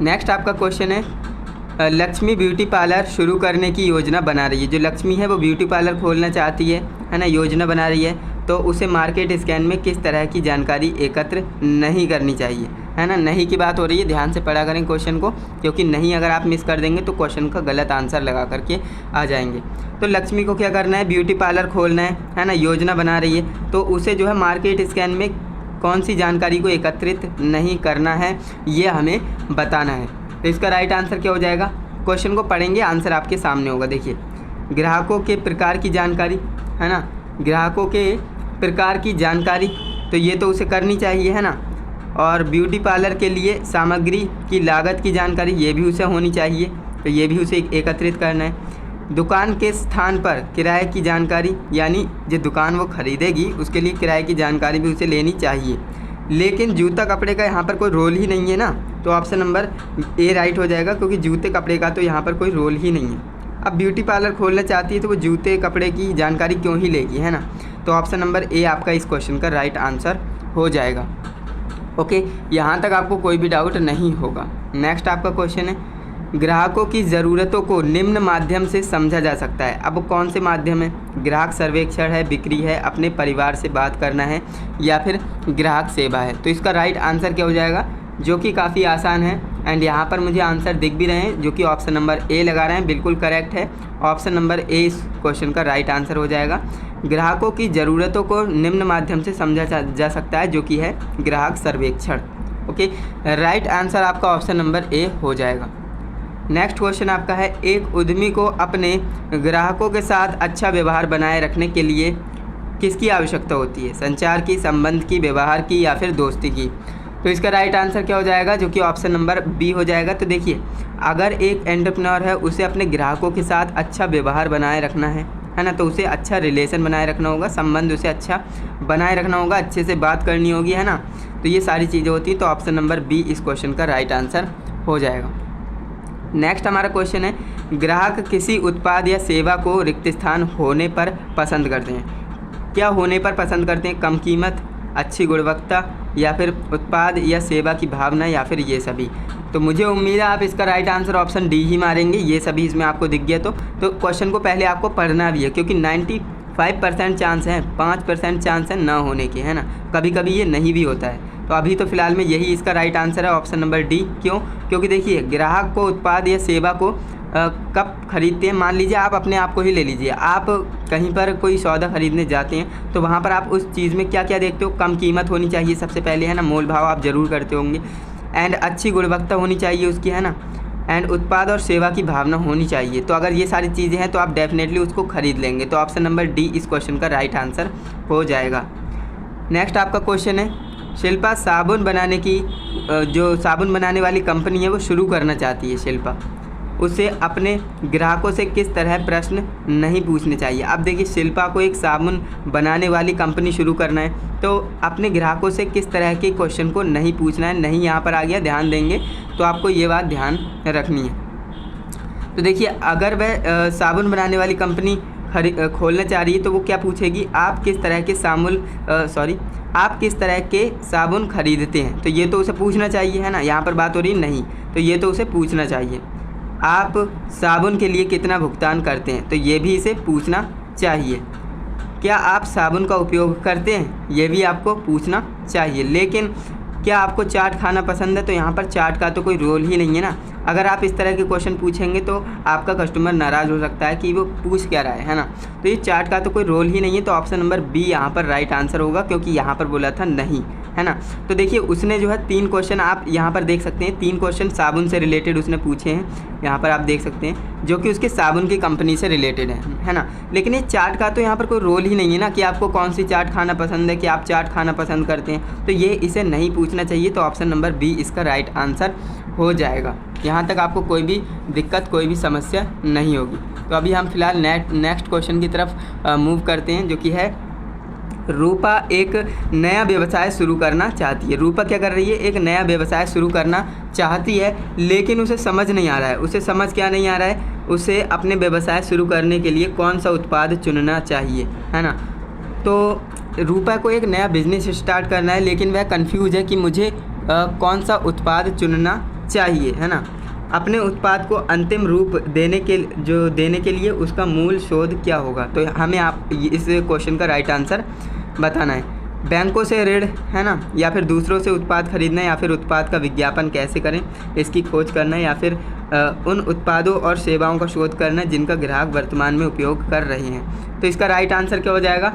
नेक्स्ट आपका क्वेश्चन है लक्ष्मी ब्यूटी पार्लर शुरू करने की योजना बना रही है। जो लक्ष्मी है वो ब्यूटी पार्लर खोलना चाहती है ना, योजना बना रही है। तो उसे मार्केट स्कैन में किस तरह की जानकारी एकत्र नहीं करनी चाहिए, है ना। नहीं की बात हो रही है, ध्यान से पढ़ा करें क्वेश्चन को, क्योंकि नहीं अगर आप मिस कर देंगे तो क्वेश्चन का गलत आंसर लगा करके आ जाएंगे। तो लक्ष्मी को क्या करना है? ब्यूटी पार्लर खोलना है ना, योजना बना रही है। तो उसे जो है मार्केट स्कैन में कौन सी जानकारी को एकत्रित नहीं करना है, ये हमें बताना है। तो इसका राइट आंसर क्या हो जाएगा? क्वेश्चन को पढ़ेंगे, आंसर आपके सामने होगा। देखिए ग्राहकों के प्रकार की जानकारी, है ना, ग्राहकों के प्रकार की जानकारी, तो ये तो उसे करनी चाहिए, है ना। और ब्यूटी पार्लर के लिए सामग्री की लागत की जानकारी, ये भी उसे होनी चाहिए, तो ये भी उसे एकत्रित करना है। दुकान के स्थान पर किराए की जानकारी, यानी जो दुकान वो ख़रीदेगी उसके लिए किराए की जानकारी भी उसे लेनी चाहिए। लेकिन जूता कपड़े का यहाँ पर कोई रोल ही नहीं है ना, तो ऑप्शन नंबर ए राइट हो जाएगा, क्योंकि जूते कपड़े का तो यहाँ पर कोई रोल ही नहीं है। अब ब्यूटी पार्लर खोलना चाहती है तो वो जूते कपड़े की जानकारी क्यों ही लेगी, है ना। तो ऑप्शन नंबर ए आपका इस क्वेश्चन का राइट आंसर हो जाएगा। ओके, यहाँ तक आपको कोई भी डाउट नहीं होगा। नेक्स्ट आपका क्वेश्चन है ग्राहकों की ज़रूरतों को निम्न माध्यम से समझा जा सकता है। अब कौन से माध्यम है? ग्राहक सर्वेक्षण है, बिक्री है, अपने परिवार से बात करना है, या फिर ग्राहक सेवा है। तो इसका राइट आंसर क्या हो जाएगा, जो कि काफ़ी आसान है। एंड यहाँ पर मुझे आंसर दिख भी रहे हैं, जो कि ऑप्शन नंबर ए लगा रहे हैं, बिल्कुल करेक्ट है। ऑप्शन नंबर ए इस क्वेश्चन का राइट आंसर हो जाएगा। ग्राहकों की ज़रूरतों को निम्न माध्यम से समझा जा सकता है, जो कि है ग्राहक सर्वेक्षण। ओके, राइट आंसर आपका ऑप्शन नंबर ए हो जाएगा। नेक्स्ट क्वेश्चन आपका है एक उद्यमी को अपने ग्राहकों के साथ अच्छा व्यवहार बनाए रखने के लिए किसकी आवश्यकता होती है, संचार की, संबंध की, व्यवहार की या फिर दोस्ती की। तो इसका राइट आंसर क्या हो जाएगा, जो कि ऑप्शन नंबर बी हो जाएगा। तो देखिए, अगर एक एंटरप्रेन्योर है उसे अपने ग्राहकों के साथ अच्छा व्यवहार बनाए रखना है ना, तो उसे अच्छा रिलेशन बनाए रखना होगा, संबंध उसे अच्छा बनाए रखना होगा, अच्छे से बात करनी होगी, है ना। तो ये सारी चीज़ें होती हैं। तो ऑप्शन नंबर बी इस क्वेश्चन का राइट आंसर हो जाएगा। नेक्स्ट हमारा क्वेश्चन है, ग्राहक किसी उत्पाद या सेवा को रिक्त स्थान होने पर पसंद करते हैं। क्या होने पर पसंद करते हैं, कम कीमत, अच्छी गुणवत्ता या फिर उत्पाद या सेवा की भावना या फिर ये सभी। तो मुझे उम्मीद है आप इसका राइट आंसर ऑप्शन डी ही मारेंगे, ये सभी इसमें आपको दिख गया। तो क्वेश्चन को पहले आपको पढ़ना भी है, क्योंकि 95% चांस है, 5% चांस है ना होने के, है ना। कभी कभी ये नहीं भी होता है। तो अभी तो फिलहाल में यही इसका राइट आंसर है, ऑप्शन नंबर डी। क्यों? क्योंकि देखिए, ग्राहक को उत्पाद या सेवा को कब खरीदते हैं, मान लीजिए आप अपने आप को ही ले लीजिए, आप कहीं पर कोई सौदा खरीदने जाते हैं तो वहाँ पर आप उस चीज़ में क्या क्या देखते हो, कम कीमत होनी चाहिए सबसे पहले, है ना, मोल भाव आप ज़रूर करते होंगे, एंड अच्छी गुणवत्ता होनी चाहिए उसकी, है ना, एंड उत्पाद और सेवा की भावना होनी चाहिए। तो अगर ये सारी चीज़ें हैं तो आप डेफिनेटली उसको खरीद लेंगे। तो ऑप्शन नंबर डी इस क्वेश्चन का राइट आंसर हो जाएगा। नेक्स्ट आपका क्वेश्चन है, शिल्पा साबुन बनाने की जो साबुन बनाने वाली कंपनी है वो शुरू करना चाहती है। शिल्पा उसे अपने ग्राहकों से किस तरह प्रश्न नहीं पूछने चाहिए। अब देखिए, शिल्पा को एक साबुन बनाने वाली कंपनी शुरू करना है, तो अपने ग्राहकों से किस तरह के क्वेश्चन को नहीं पूछना है। नहीं यहाँ पर आ गया, ध्यान देंगे तो आपको ये बात ध्यान रखनी है। तो देखिए, अगर वह साबुन बनाने वाली कंपनी खोलना चाह रही है तो वो क्या पूछेगी, आप किस तरह के आप किस तरह के साबुन खरीदते हैं। तो ये तो उसे पूछना चाहिए, है ना। यहाँ पर बात हो रही नहीं, तो ये तो उसे पूछना चाहिए। आप साबुन के लिए कितना भुगतान करते हैं, तो ये भी इसे पूछना चाहिए। क्या आप साबुन का उपयोग करते हैं, ये भी आपको पूछना चाहिए। लेकिन क्या आपको चाट खाना पसंद है, तो यहाँ पर चाट का तो कोई रोल ही नहीं है ना। अगर आप इस तरह के क्वेश्चन पूछेंगे तो आपका कस्टमर नाराज़ हो सकता है कि वो पूछ क्या रहा है ना। तो ये चाट का तो कोई रोल ही नहीं है। तो ऑप्शन नंबर बी यहाँ पर राइट आंसर होगा, क्योंकि यहाँ पर बोला था नहीं, है ना। तो देखिए, उसने जो है 3 क्वेश्चन आप यहाँ पर देख सकते हैं, 3 क्वेश्चन साबुन से रिलेटेड उसने पूछे हैं, यहाँ पर आप देख सकते हैं, जो कि उसके साबुन की कंपनी से रिलेटेड है ना। लेकिन ये चाट का तो यहाँ पर कोई रोल ही नहीं है ना, कि आपको कौन सी चाट खाना पसंद है, कि आप चाट खाना पसंद करते हैं। तो ये इसे नहीं पूछना चाहिए। तो ऑप्शन नंबर बी इसका राइट आंसर हो जाएगा। यहाँ तक आपको कोई भी दिक्कत, कोई भी समस्या नहीं होगी। तो अभी हम फिलहाल नेक्स्ट क्वेश्चन की तरफ मूव करते हैं, जो कि है, रूपा एक नया व्यवसाय शुरू करना चाहती है। रूपा क्या कर रही है, एक नया व्यवसाय शुरू करना चाहती है, लेकिन उसे समझ नहीं आ रहा है। उसे समझ क्या नहीं आ रहा है, उसे अपने व्यवसाय शुरू करने के लिए कौन सा उत्पाद चुनना चाहिए, है ना। तो रूपा को एक नया बिजनेस स्टार्ट करना है, लेकिन वह कंफ्यूज है कि मुझे कौन सा उत्पाद चुनना चाहिए, है ना। अपने उत्पाद को अंतिम रूप देने के लिए उसका मूल शोध क्या होगा। तो हमें आप इस क्वेश्चन का राइट आंसर बताना है। बैंकों से ऋण, है ना, या फिर दूसरों से उत्पाद खरीदना, या फिर उत्पाद का विज्ञापन कैसे करें इसकी खोज करना, या फिर उन उत्पादों और सेवाओं का शोध करना जिनका ग्राहक वर्तमान में उपयोग कर रहे हैं। तो इसका राइट आंसर क्या हो जाएगा,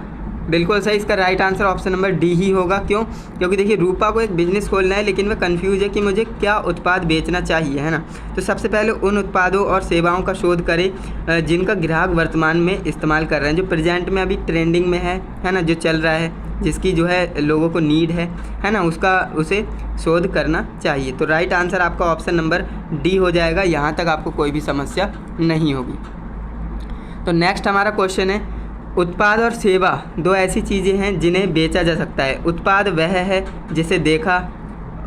बिल्कुल सही, इसका right answer option number D ही होगा। क्यों? क्योंकि देखिए, रूपा को एक बिज़नेस खोलना है, लेकिन वह कंफ्यूज है कि मुझे क्या उत्पाद बेचना चाहिए, है ना। तो सबसे पहले उन उत्पादों और सेवाओं का शोध करें जिनका ग्राहक वर्तमान में इस्तेमाल कर रहे हैं, जो प्रेजेंट में अभी ट्रेंडिंग में है ना, जो चल रहा है, जिसकी जो है लोगों को नीड है ना, उसे शोध करना चाहिए। तो राइट आंसर आपका ऑप्शन नंबर डी हो जाएगा। यहाँ तक आपको कोई भी समस्या नहीं होगी। तो नेक्स्ट हमारा क्वेश्चन है, उत्पाद और सेवा 2 ऐसी चीज़ें हैं जिन्हें बेचा जा सकता है। उत्पाद वह है जिसे देखा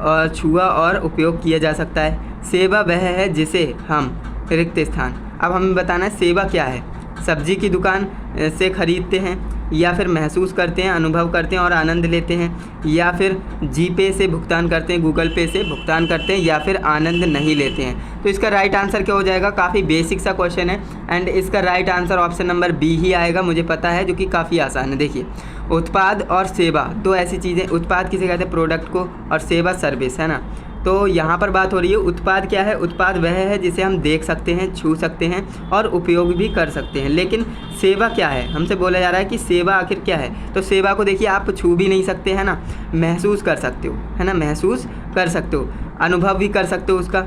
और छुआ और उपयोग किया जा सकता है। सेवा वह है जिसे हम रिक्त स्थान, अब हमें बताना है सेवा क्या है। सब्जी की दुकान से खरीदते हैं, या फिर महसूस करते हैं, अनुभव करते हैं और आनंद लेते हैं, या फिर जीपे से भुगतान करते हैं, गूगल पे से भुगतान करते हैं, या फिर आनंद नहीं लेते हैं। तो इसका राइट आंसर क्या हो जाएगा, काफ़ी बेसिक सा क्वेश्चन है, एंड इसका right answer option number B ही आएगा, मुझे पता है, जो कि काफ़ी आसान है। देखिए, उत्पाद और सेवा 2 ऐसी चीज़ें, उत्पाद किसे कहते हैं, प्रोडक्ट को, और सेवा सर्विस, है ना। तो यहाँ पर बात हो रही है, उत्पाद क्या है, उत्पाद वह है जिसे हम देख सकते हैं, छू सकते हैं और उपयोग भी कर सकते हैं। लेकिन सेवा क्या है, हमसे बोला जा रहा है कि सेवा आखिर क्या है। तो सेवा को देखिए, आप छू भी नहीं सकते, है ना, महसूस कर सकते हो, है ना, महसूस कर सकते हो, अनुभव भी कर सकते हो उसका,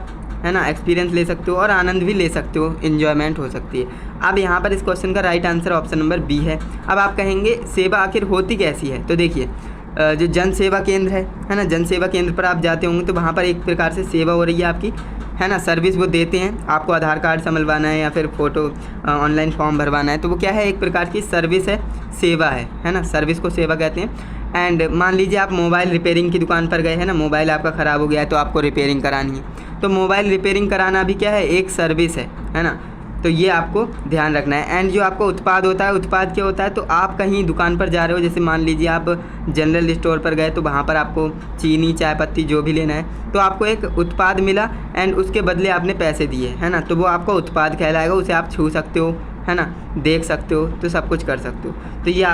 है ना, एक्सपीरियंस ले सकते हो और आनंद भी ले सकते हो, इन्जॉयमेंट हो सकती है। अब यहाँ पर इस क्वेश्चन का right answer option number B है। अब आप कहेंगे सेवा आखिर होती कैसी है, तो देखिए जो जन सेवा केंद्र है ना, जन सेवा केंद्र पर आप जाते होंगे तो वहाँ पर एक प्रकार से सेवा हो रही है आपकी, है ना, सर्विस वो देते हैं। आपको आधार कार्ड समलवाना है या फिर फ़ोटो ऑनलाइन फॉर्म भरवाना है, तो वो क्या है, एक प्रकार की सर्विस है, सेवा है ना, सर्विस को सेवा कहते हैं। एंड मान लीजिए आप मोबाइल रिपेयरिंग की दुकान पर गए हैं ना, मोबाइल आपका ख़राब हो गया है तो आपको रिपेयरिंग करानी है, तो मोबाइल रिपेयरिंग कराना भी क्या है, एक सर्विस है ना, तो ये आपको ध्यान रखना है। एंड जो आपका उत्पाद होता है, उत्पाद क्या होता है, तो आप कहीं दुकान पर जा रहे हो, जैसे मान लीजिए आप जनरल स्टोर पर गए तो वहाँ पर आपको चीनी, चाय पत्ती जो भी लेना है, तो आपको एक उत्पाद मिला एंड उसके बदले आपने पैसे दिए, है ना, तो वो आपका उत्पाद कहलाएगा। उसे आप छू सकते हो, है ना, देख सकते हो, तो सब कुछ कर सकते हो। तो ये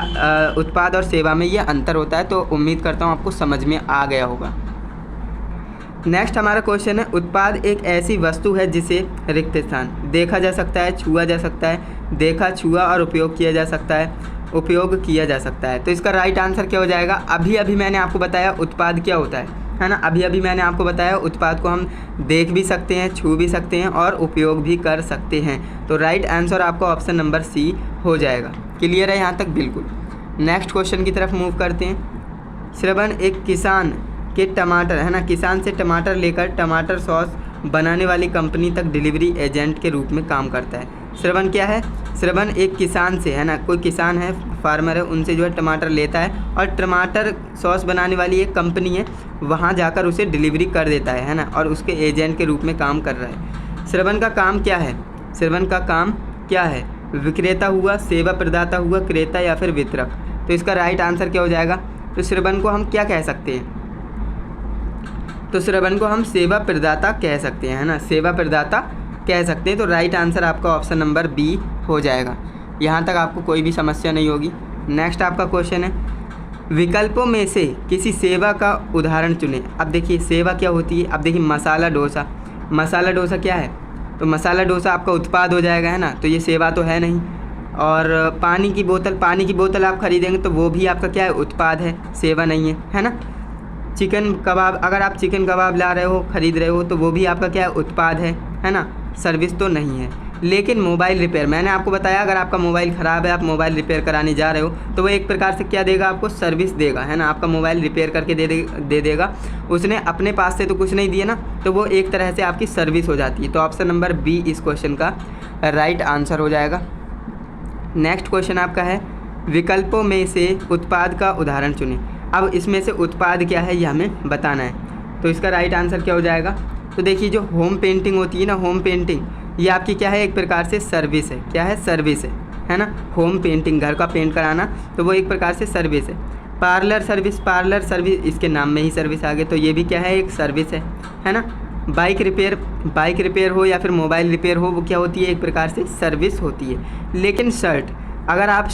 उत्पाद और सेवा में ये अंतर होता है। तो उम्मीद करता हूँ आपको समझ में आ गया होगा। नेक्स्ट हमारा क्वेश्चन है, उत्पाद एक ऐसी वस्तु है जिसे रिक्त स्थान देखा जा सकता है, छुआ जा सकता है, देखा, छुआ और उपयोग किया जा सकता है, उपयोग किया जा सकता है। तो इसका राइट आंसर क्या हो जाएगा, अभी मैंने आपको बताया उत्पाद क्या होता है ना, अभी मैंने आपको बताया उत्पाद को हम देख भी सकते हैं, छू भी सकते हैं और उपयोग भी कर सकते हैं। तो राइट आंसर आपका ऑप्शन नंबर सी हो जाएगा। क्लियर है यहाँ तक? बिल्कुल। नेक्स्ट क्वेश्चन की तरफ मूव करते हैं। श्रवण एक किसान के टमाटर, है ना, किसान से टमाटर लेकर टमाटर सॉस बनाने वाली कंपनी तक डिलीवरी एजेंट के रूप में काम करता है। श्रवण क्या है, श्रवण एक किसान से, है ना, कोई किसान है, फार्मर है, उनसे जो है टमाटर लेता है और टमाटर सॉस बनाने वाली एक कंपनी है, वहाँ जाकर उसे डिलीवरी कर देता है ना, और उसके एजेंट के रूप में काम कर रहा है। श्रवण का काम क्या है, श्रवण का काम क्या है, विक्रेता हुआ, सेवा प्रदाता हुआ, क्रेता या फिर वितरक। तो इसका राइट आंसर क्या हो जाएगा, तो श्रवण को हम क्या कह सकते हैं, तो श्रवण को हम सेवा प्रदाता कह सकते हैं, है ना, सेवा प्रदाता कह सकते हैं। तो राइट आंसर आपका ऑप्शन नंबर बी हो जाएगा। यहाँ तक आपको कोई भी समस्या नहीं होगी। नेक्स्ट आपका क्वेश्चन है, विकल्पों में से किसी सेवा का उदाहरण चुनें। अब देखिए सेवा क्या होती है, अब देखिए मसाला डोसा, मसाला डोसा क्या है, तो मसाला डोसा आपका उत्पाद हो जाएगा, है ना, तो ये सेवा तो है नहीं। और पानी की बोतल आप खरीदेंगे तो वो भी आपका क्या है, उत्पाद है, सेवा नहीं है ना। चिकन कबाब, अगर आप चिकन कबाब ला रहे हो, ख़रीद रहे हो, तो वो भी आपका क्या है, उत्पाद है ना, सर्विस तो नहीं है। लेकिन मोबाइल रिपेयर, मैंने आपको बताया अगर आपका मोबाइल ख़राब है, आप मोबाइल रिपेयर कराने जा रहे हो, तो वो एक प्रकार से क्या देगा, आपको सर्विस देगा, है ना, आपका मोबाइल रिपेयर करके दे देगा। उसने अपने पास से तो कुछ नहीं दिया ना, तो वो एक तरह से आपकी सर्विस हो जाती है। तो ऑप्शन नंबर बी इस क्वेश्चन का राइट आंसर हो जाएगा। नेक्स्ट क्वेश्चन आपका है, विकल्पों में से उत्पाद का उदाहरण चुनें। अब इसमें से उत्पाद क्या है ये हमें बताना है। तो इसका राइट आंसर क्या हो जाएगा, तो देखिए जो होम पेंटिंग होती है ना, होम पेंटिंग, ये आपकी क्या है, एक प्रकार से सर्विस है। क्या है, सर्विस है ना, होम पेंटिंग, घर का पेंट कराना, तो वो एक प्रकार से सर्विस है। पार्लर सर्विस, इसके नाम में ही सर्विस आ गई, तो ये भी क्या है, एक सर्विस है ना। बाइक रिपेयर हो या फिर मोबाइल रिपेयर हो, वो क्या होती है, एक प्रकार से सर्विस होती है। लेकिन शर्ट, अगर आप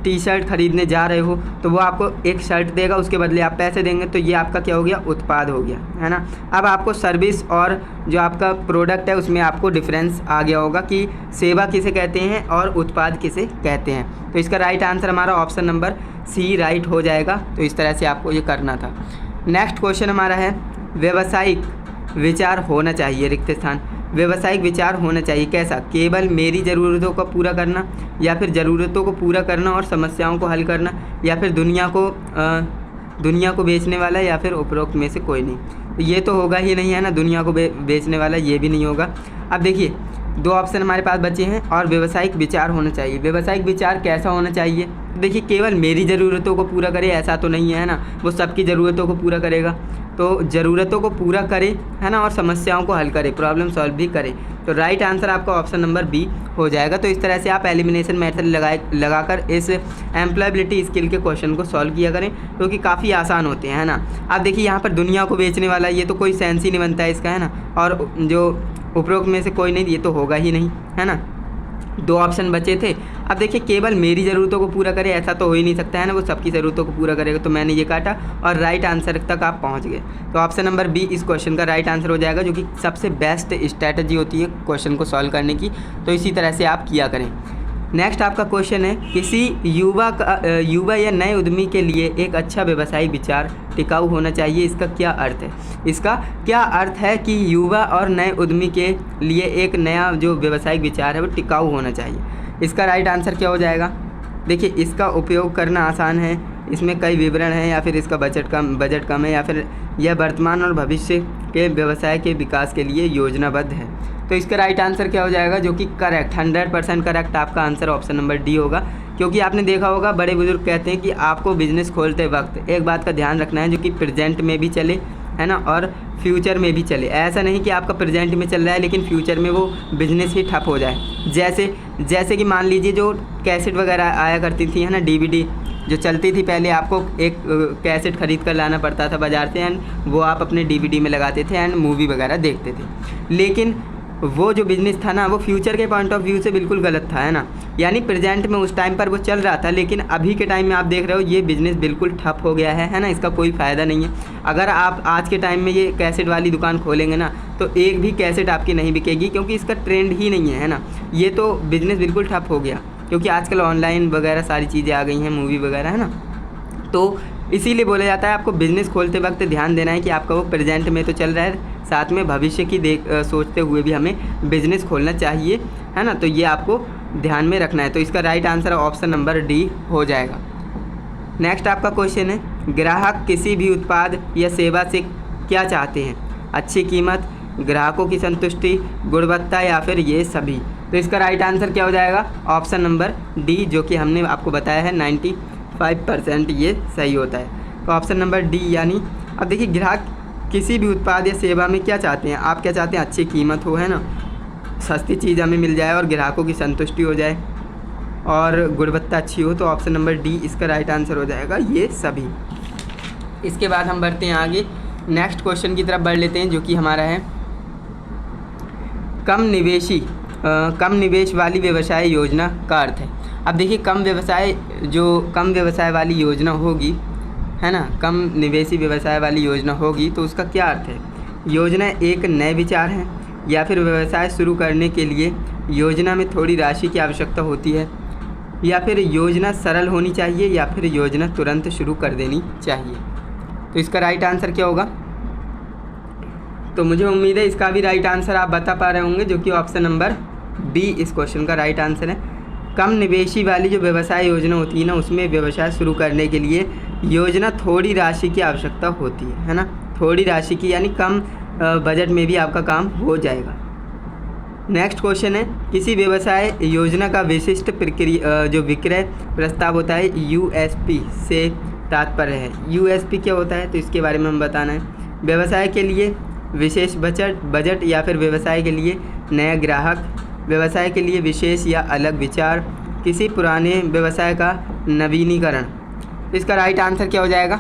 टी शर्ट ख़रीदने जा रहे हो तो वो आपको एक शर्ट देगा, उसके बदले आप पैसे देंगे, तो ये आपका क्या हो गया, उत्पाद हो गया, है ना। अब आपको सर्विस और जो आपका प्रोडक्ट है उसमें आपको डिफरेंस आ गया होगा कि सेवा किसे कहते हैं और उत्पाद किसे कहते हैं। तो इसका राइट आंसर हमारा ऑप्शन नंबर सी राइट हो जाएगा। तो इस तरह से आपको ये करना था। नेक्स्ट क्वेश्चन हमारा है, व्यावसायिक विचार होना चाहिए, रिक्त स्थान, व्यावसायिक विचार होना चाहिए कैसा, केवल मेरी ज़रूरतों को पूरा करना, या फिर ज़रूरतों को पूरा करना और समस्याओं को हल करना, या फिर दुनिया को बेचने वाला, या फिर उपरोक्त में से कोई नहीं। ये तो होगा ही नहीं, है ना, दुनिया को बेचने वाला ये भी नहीं होगा। अब देखिए दो ऑप्शन हमारे पास बचे हैं, और व्यावसायिक विचार होना चाहिए। व्यावसायिक विचार कैसा होना चाहिए, देखिए केवल मेरी ज़रूरतों को पूरा करे ऐसा तो नहीं है ना, वो सबकी ज़रूरतों को पूरा करेगा। तो ज़रूरतों को पूरा करे, है ना, और समस्याओं को हल करे, प्रॉब्लम सॉल्व भी करे। तो राइट आंसर आपका ऑप्शन नंबर बी हो जाएगा। तो इस तरह से आप एलिमिनेशन मेथड लगाकर इस एम्प्लॉयबिलिटी स्किल के क्वेश्चन को सॉल्व किया करें, क्योंकि काफ़ी आसान होते हैं, है ना। अब देखिए यहाँ पर दुनिया को बेचने वाला, ये तो कोई सेंस ही नहीं बनता है इसका, है ना, और जो उपरोक्त में से कोई नहीं, ये तो होगा ही नहीं, है ना। दो ऑप्शन बचे थे। अब देखिए केवल मेरी ज़रूरतों को पूरा करे ऐसा तो हो ही नहीं सकता, है ना, वो सबकी ज़रूरतों को पूरा करेगा। तो मैंने ये काटा और राइट आंसर तक आप पहुंच गए। तो ऑप्शन नंबर बी इस क्वेश्चन का राइट आंसर हो जाएगा, जो कि सबसे बेस्ट स्ट्रैटेजी होती है क्वेश्चन को सॉल्व करने की। तो इसी तरह से आप किया करें। नेक्स्ट आपका क्वेश्चन है, किसी युवा या नए उद्यमी के लिए एक अच्छा व्यवसायिक विचार टिकाऊ होना चाहिए, इसका क्या अर्थ है? इसका क्या अर्थ है कि युवा और नए उद्यमी के लिए एक नया जो व्यवसायिक विचार है वो टिकाऊ होना चाहिए? इसका राइट आंसर क्या हो जाएगा? देखिए, इसका उपयोग करना आसान है, इसमें कई विवरण हैं, या फिर इसका बजट कम है, या फिर यह वर्तमान और भविष्य के व्यवसाय के विकास के लिए योजनाबद्ध है। तो इसका राइट आंसर क्या हो जाएगा, जो कि करेक्ट 100% करेक्ट आपका आंसर ऑप्शन नंबर डी होगा। क्योंकि आपने देखा होगा, बड़े बुजुर्ग कहते हैं कि आपको बिजनेस खोलते वक्त एक बात का ध्यान रखना है, जो कि प्रेजेंट में भी चले, है ना, और फ्यूचर में भी चले। ऐसा नहीं कि आपका प्रेजेंट में चल रहा है लेकिन फ्यूचर में वो बिज़नेस ही ठप हो जाए। जैसे कि मान लीजिए जो कैसेट वगैरह आया करती थी, है ना, DVD जो चलती थी पहले, आपको एक कैसेट ख़रीद कर लाना पड़ता था बाज़ार से, एंड वो आप अपने DVD में लगाते थे एंड मूवी वगैरह देखते थे। लेकिन वो जो बिज़नेस था ना, वो फ्यूचर के पॉइंट ऑफ व्यू से बिल्कुल गलत था, है ना। यानी प्रेजेंट में उस टाइम पर वो चल रहा था, लेकिन अभी के टाइम में आप देख रहे हो ये बिज़नेस बिल्कुल ठप हो गया है ना। इसका कोई फ़ायदा नहीं है। अगर आप आज के टाइम में ये कैसेट वाली दुकान खोलेंगे ना, तो एक भी कैसेट आपकी नहीं बिकेगी, क्योंकि इसका ट्रेंड ही नहीं है ना। ये तो बिज़नेस बिल्कुल ठप हो गया, क्योंकि आजकल ऑनलाइन वगैरह सारी चीज़ें आ गई हैं, मूवी वगैरह, है ना। तो इसीलिए बोला जाता है आपको बिज़नेस खोलते वक्त ध्यान देना है कि आपका वो प्रेजेंट में तो चल रहा है, साथ में भविष्य की सोचते हुए भी हमें बिज़नेस खोलना चाहिए, है ना। तो ये आपको ध्यान में रखना है। तो इसका right answer option number D हो जाएगा। नेक्स्ट आपका क्वेश्चन है, ग्राहक किसी भी उत्पाद या सेवा से क्या चाहते हैं? अच्छी कीमत, ग्राहकों की संतुष्टि, गुणवत्ता, या फिर ये सभी? तो इसका राइट आंसर क्या हो जाएगा? ऑप्शन नंबर डी, जो कि हमने आपको बताया है 95% ये सही होता है। तो ऑप्शन नंबर डी, यानी अब देखिए, ग्राहक किसी भी उत्पाद या सेवा में क्या चाहते हैं? आप क्या चाहते हैं? अच्छी कीमत हो, है ना, सस्ती चीज़ हमें मिल जाए और ग्राहकों की संतुष्टि हो जाए और गुणवत्ता अच्छी हो। तो ऑप्शन नंबर डी इसका राइट आंसर हो जाएगा, ये सभी। इसके बाद हम बढ़ते हैं आगे, नेक्स्ट क्वेश्चन की तरफ बढ़ लेते हैं, जो कि हमारा है कम निवेश वाली व्यवसाय योजना का अर्थ है। अब देखिए, कम व्यवसाय वाली योजना होगी, है ना, कम निवेशी व्यवसाय वाली योजना होगी, तो उसका क्या अर्थ है? योजना एक नए विचार है, या फिर व्यवसाय शुरू करने के लिए योजना में थोड़ी राशि की आवश्यकता होती है, या फिर योजना सरल होनी चाहिए, या फिर योजना तुरंत शुरू कर देनी चाहिए? तो इसका राइट आंसर क्या होगा? तो मुझे उम्मीद है इसका भी राइट आंसर आप बता पा रहे होंगे, जो कि ऑप्शन नंबर बी इस क्वेश्चन का राइट आंसर है। कम निवेशी वाली जो व्यवसाय योजना होती है ना, उसमें व्यवसाय शुरू करने के लिए योजना थोड़ी राशि की आवश्यकता होती है ना, थोड़ी राशि की, यानी कम बजट में भी आपका काम हो जाएगा। नेक्स्ट क्वेश्चन है, किसी व्यवसाय योजना का विशिष्ट जो विक्रय प्रस्ताव होता है, USP से तात्पर्य है। USP क्या होता है? तो इसके बारे में हम बताना है। व्यवसाय के लिए विशेष बजट, या फिर व्यवसाय के लिए नया ग्राहक, व्यवसाय के लिए विशेष या अलग विचार, किसी पुराने व्यवसाय का नवीनीकरण। इसका राइट आंसर क्या हो जाएगा?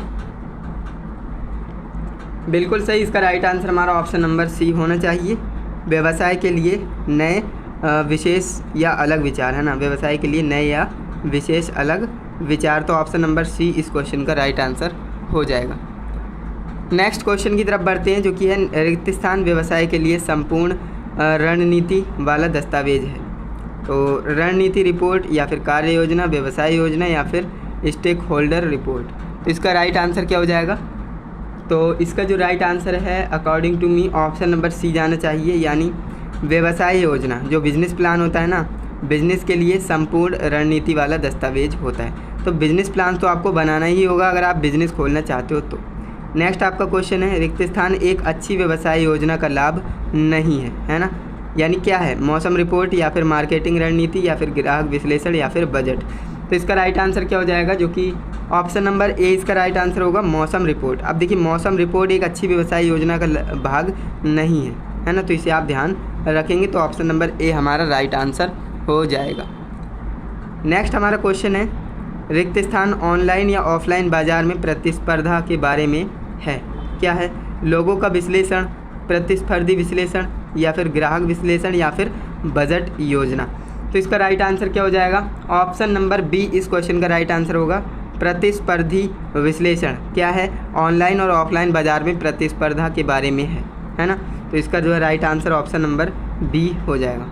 बिल्कुल सही, इसका राइट आंसर हमारा ऑप्शन नंबर सी होना चाहिए। व्यवसाय के लिए नए विशेष या अलग विचार, है ना, व्यवसाय के लिए नए या विशेष अलग विचार। तो ऑप्शन नंबर सी इस क्वेश्चन का राइट आंसर हो जाएगा। नेक्स्ट क्वेश्चन की तरफ बढ़ते हैं, जो कि है रिक्त स्थान व्यवसाय के लिए संपूर्ण रणनीति वाला दस्तावेज है। तो रणनीति रिपोर्ट, या फिर कार्य योजना, व्यवसाय योजना, या फिर स्टेक होल्डर रिपोर्ट। तो इसका राइट आंसर क्या हो जाएगा? तो इसका जो राइट आंसर है according to me option number C जाना चाहिए, यानी व्यवसाय योजना जो बिज़नेस प्लान होता है ना, बिज़नेस के लिए संपूर्ण रणनीति वाला दस्तावेज होता है। तो बिज़नेस प्लान तो आपको बनाना ही होगा अगर आप बिज़नेस खोलना चाहते हो तो। नेक्स्ट आपका क्वेश्चन है, रिक्त स्थान एक अच्छी व्यवसाय योजना का लाभ नहीं है ना, यानी क्या है? मौसम रिपोर्ट, या फिर मार्केटिंग रणनीति, या फिर ग्राहक विश्लेषण, या फिर बजट। तो इसका राइट आंसर क्या हो जाएगा? जो कि ऑप्शन नंबर ए इसका राइट आंसर होगा, मौसम रिपोर्ट। अब देखिए, मौसम रिपोर्ट एक अच्छी व्यवसाय योजना का भाग नहीं है ना, तो इसे आप ध्यान रखेंगे। तो ऑप्शन नंबर ए हमारा राइट आंसर हो जाएगा। नेक्स्ट हमारा क्वेश्चन है, रिक्त स्थान ऑनलाइन या ऑफलाइन बाज़ार में प्रतिस्पर्धा के बारे में है। क्या है? लोगों का विश्लेषण, प्रतिस्पर्धी विश्लेषण, या फिर ग्राहक विश्लेषण, या फिर बजट योजना। तो इसका राइट आंसर क्या हो जाएगा? ऑप्शन नंबर बी इस क्वेश्चन का राइट आंसर होगा, प्रतिस्पर्धी विश्लेषण। क्या है? ऑनलाइन और ऑफलाइन बाज़ार में प्रतिस्पर्धा के बारे में है ना। तो इसका जो है right answer option number B हो जाएगा।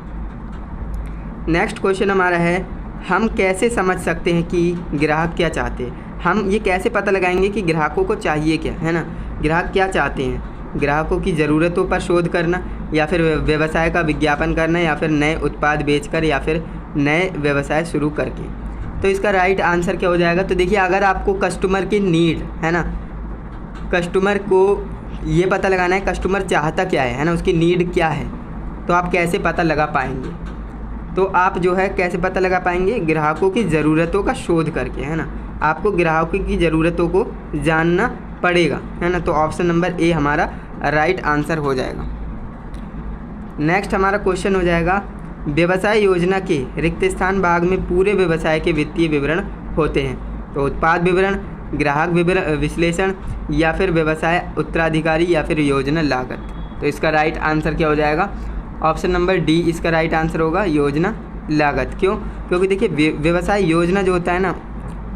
नेक्स्ट क्वेश्चन हमारा है, हम कैसे समझ सकते हैं कि ग्राहक क्या चाहते हैं? हम ये कैसे पता लगाएंगे कि ग्राहकों को चाहिए क्या, है ना? ग्राहक क्या चाहते हैं? ग्राहकों की ज़रूरतों पर शोध करना, या फिर व्यवसाय का विज्ञापन करना, या फिर नए उत्पाद बेचकर, या फिर नए व्यवसाय शुरू करके। तो इसका राइट आंसर क्या हो जाएगा? तो देखिए, अगर आपको कस्टमर की नीड है ना, कस्टमर को ये पता लगाना है कस्टमर चाहता क्या है ना, उसकी नीड क्या है, तो आप कैसे पता लगा पाएंगे? तो आप जो है कैसे पता लगा पाएंगे? ग्राहकों की ज़रूरतों का शोध करके, है ना। आपको ग्राहकों की ज़रूरतों को जानना पड़ेगा, है ना। तो ऑप्शन नंबर ए हमारा राइट आंसर हो जाएगा। नेक्स्ट हमारा क्वेश्चन हो जाएगा, व्यवसाय योजना के रिक्त स्थान भाग में पूरे व्यवसाय के वित्तीय विवरण होते हैं। तो उत्पाद विवरण, ग्राहक विवरण विश्लेषण, या फिर व्यवसाय उत्तराधिकारी, या फिर योजना लागत। तो इसका राइट आंसर क्या हो जाएगा? ऑप्शन नंबर डी इसका राइट आंसर होगा, योजना लागत। क्यों? क्योंकि देखिए, व्यवसाय योजना जो होता है ना,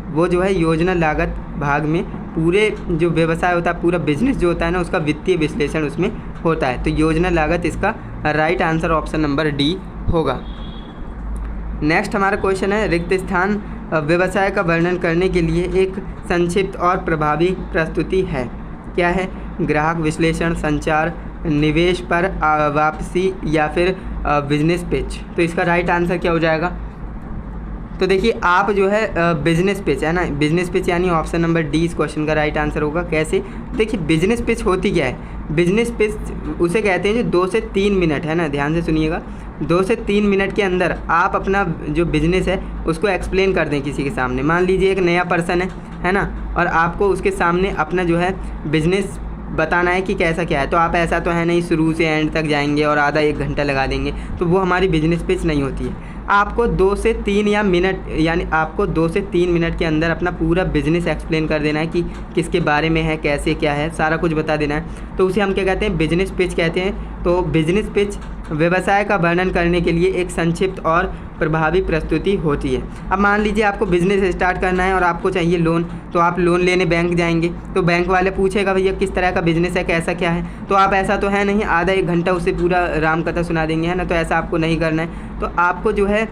वो जो है योजना लागत भाग में पूरे जो व्यवसाय होता है, पूरा बिजनेस जो होता है ना, उसका वित्तीय विश्लेषण उसमें होता है। तो योजना लागत इसका right answer option number D होगा। नेक्स्ट हमारा क्वेश्चन है, रिक्त स्थान व्यवसाय का वर्णन करने के लिए एक संक्षिप्त और प्रभावी प्रस्तुति है। क्या है? ग्राहक विश्लेषण, संचार, निवेश पर वापसी, या फिर बिजनेस पिच। तो इसका राइट आंसर क्या हो जाएगा? तो देखिए, आप जो है बिजनेस पिच है ना, बिजनेस पिच यानी ऑप्शन नंबर डी इस क्वेश्चन का राइट आंसर होगा। कैसे? देखिए, बिजनेस पिच होती क्या है? बिजनेस पिच उसे कहते हैं जो 2 से 3 मिनट, है ना, ध्यान से सुनिएगा, 2 से 3 मिनट के अंदर आप अपना जो बिजनेस है उसको एक्सप्लेन कर दें किसी के सामने। मान लीजिए एक नया पर्सन है ना, और आपको उसके सामने अपना जो है बिजनेस बताना है कि कैसा क्या है। तो आप ऐसा तो है नहीं शुरू से एंड तक जाएंगे और आधा 1 घंटा लगा देंगे, तो वो हमारी बिजनेस पिच नहीं होती है। आपको 2 से 3 यानी आपको 2 से 3 मिनट के अंदर अपना पूरा बिजनेस एक्सप्लेन कर देना है कि किसके बारे में है, कैसे क्या है, सारा कुछ बता देना है। तो उसे हम क्या कहते हैं? बिजनेस पिच कहते हैं। तो बिजनेस पिच व्यवसाय का वर्णन करने के लिए एक संक्षिप्त और प्रभावी प्रस्तुति होती है। अब मान लीजिए आपको बिजनेस स्टार्ट करना है और आपको चाहिए लोन, तो आप लोन लेने बैंक जाएंगे, तो बैंक वाले पूछेगा भैया किस तरह का बिजनेस है, कैसा क्या है। तो आप ऐसा तो है नहीं आधा 1 घंटा उसे पूरा रामकथा सुना देंगे, है ना। तो ऐसा आपको नहीं करना है। तो आपको जो है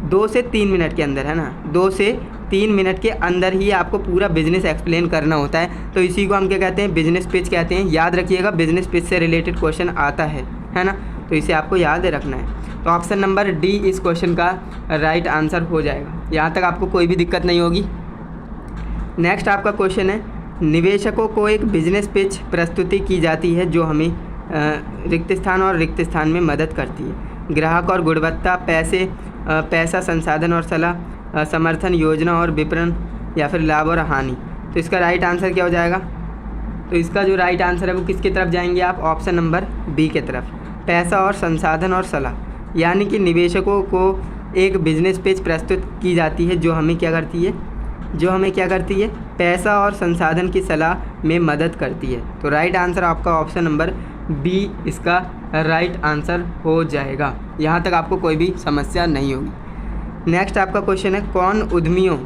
2 से 3 मिनट के अंदर, है ना, 2 से 3 मिनट के अंदर ही आपको पूरा बिजनेस एक्सप्लेन करना होता है। तो इसी को हम क्या कहते हैं? बिजनेस पिच कहते हैं। याद रखिएगा, बिजनेस पिच से रिलेटेड क्वेश्चन आता है ना, तो इसे आपको याद रखना है। तो ऑप्शन नंबर डी इस क्वेश्चन का राइट आंसर हो जाएगा। यहाँ तक आपको कोई भी दिक्कत नहीं होगी। नेक्स्ट आपका क्वेश्चन है, निवेशकों को एक बिजनेस पिच प्रस्तुति की जाती है जो हमें रिक्त स्थान और रिक्त स्थान में मदद करती है। ग्राहक और गुणवत्ता, पैसा, संसाधन और सलाह, समर्थन, योजना और विपणन, या फिर लाभ और हानि। तो इसका राइट आंसर क्या हो जाएगा? तो इसका जो राइट आंसर है वो किसकी तरफ जाएंगे आप? ऑप्शन नंबर बी के तरफ, पैसा और संसाधन और सलाह। यानी कि निवेशकों को एक बिजनेस पिच प्रस्तुत की जाती है जो हमें क्या करती है? पैसा और संसाधन की सलाह में मदद करती है। तो राइट आंसर आपका ऑप्शन नंबर बी इसका राइट आंसर हो जाएगा। यहाँ तक आपको कोई भी समस्या नहीं होगी। नेक्स्ट आपका क्वेश्चन है, कौन उद्यमियों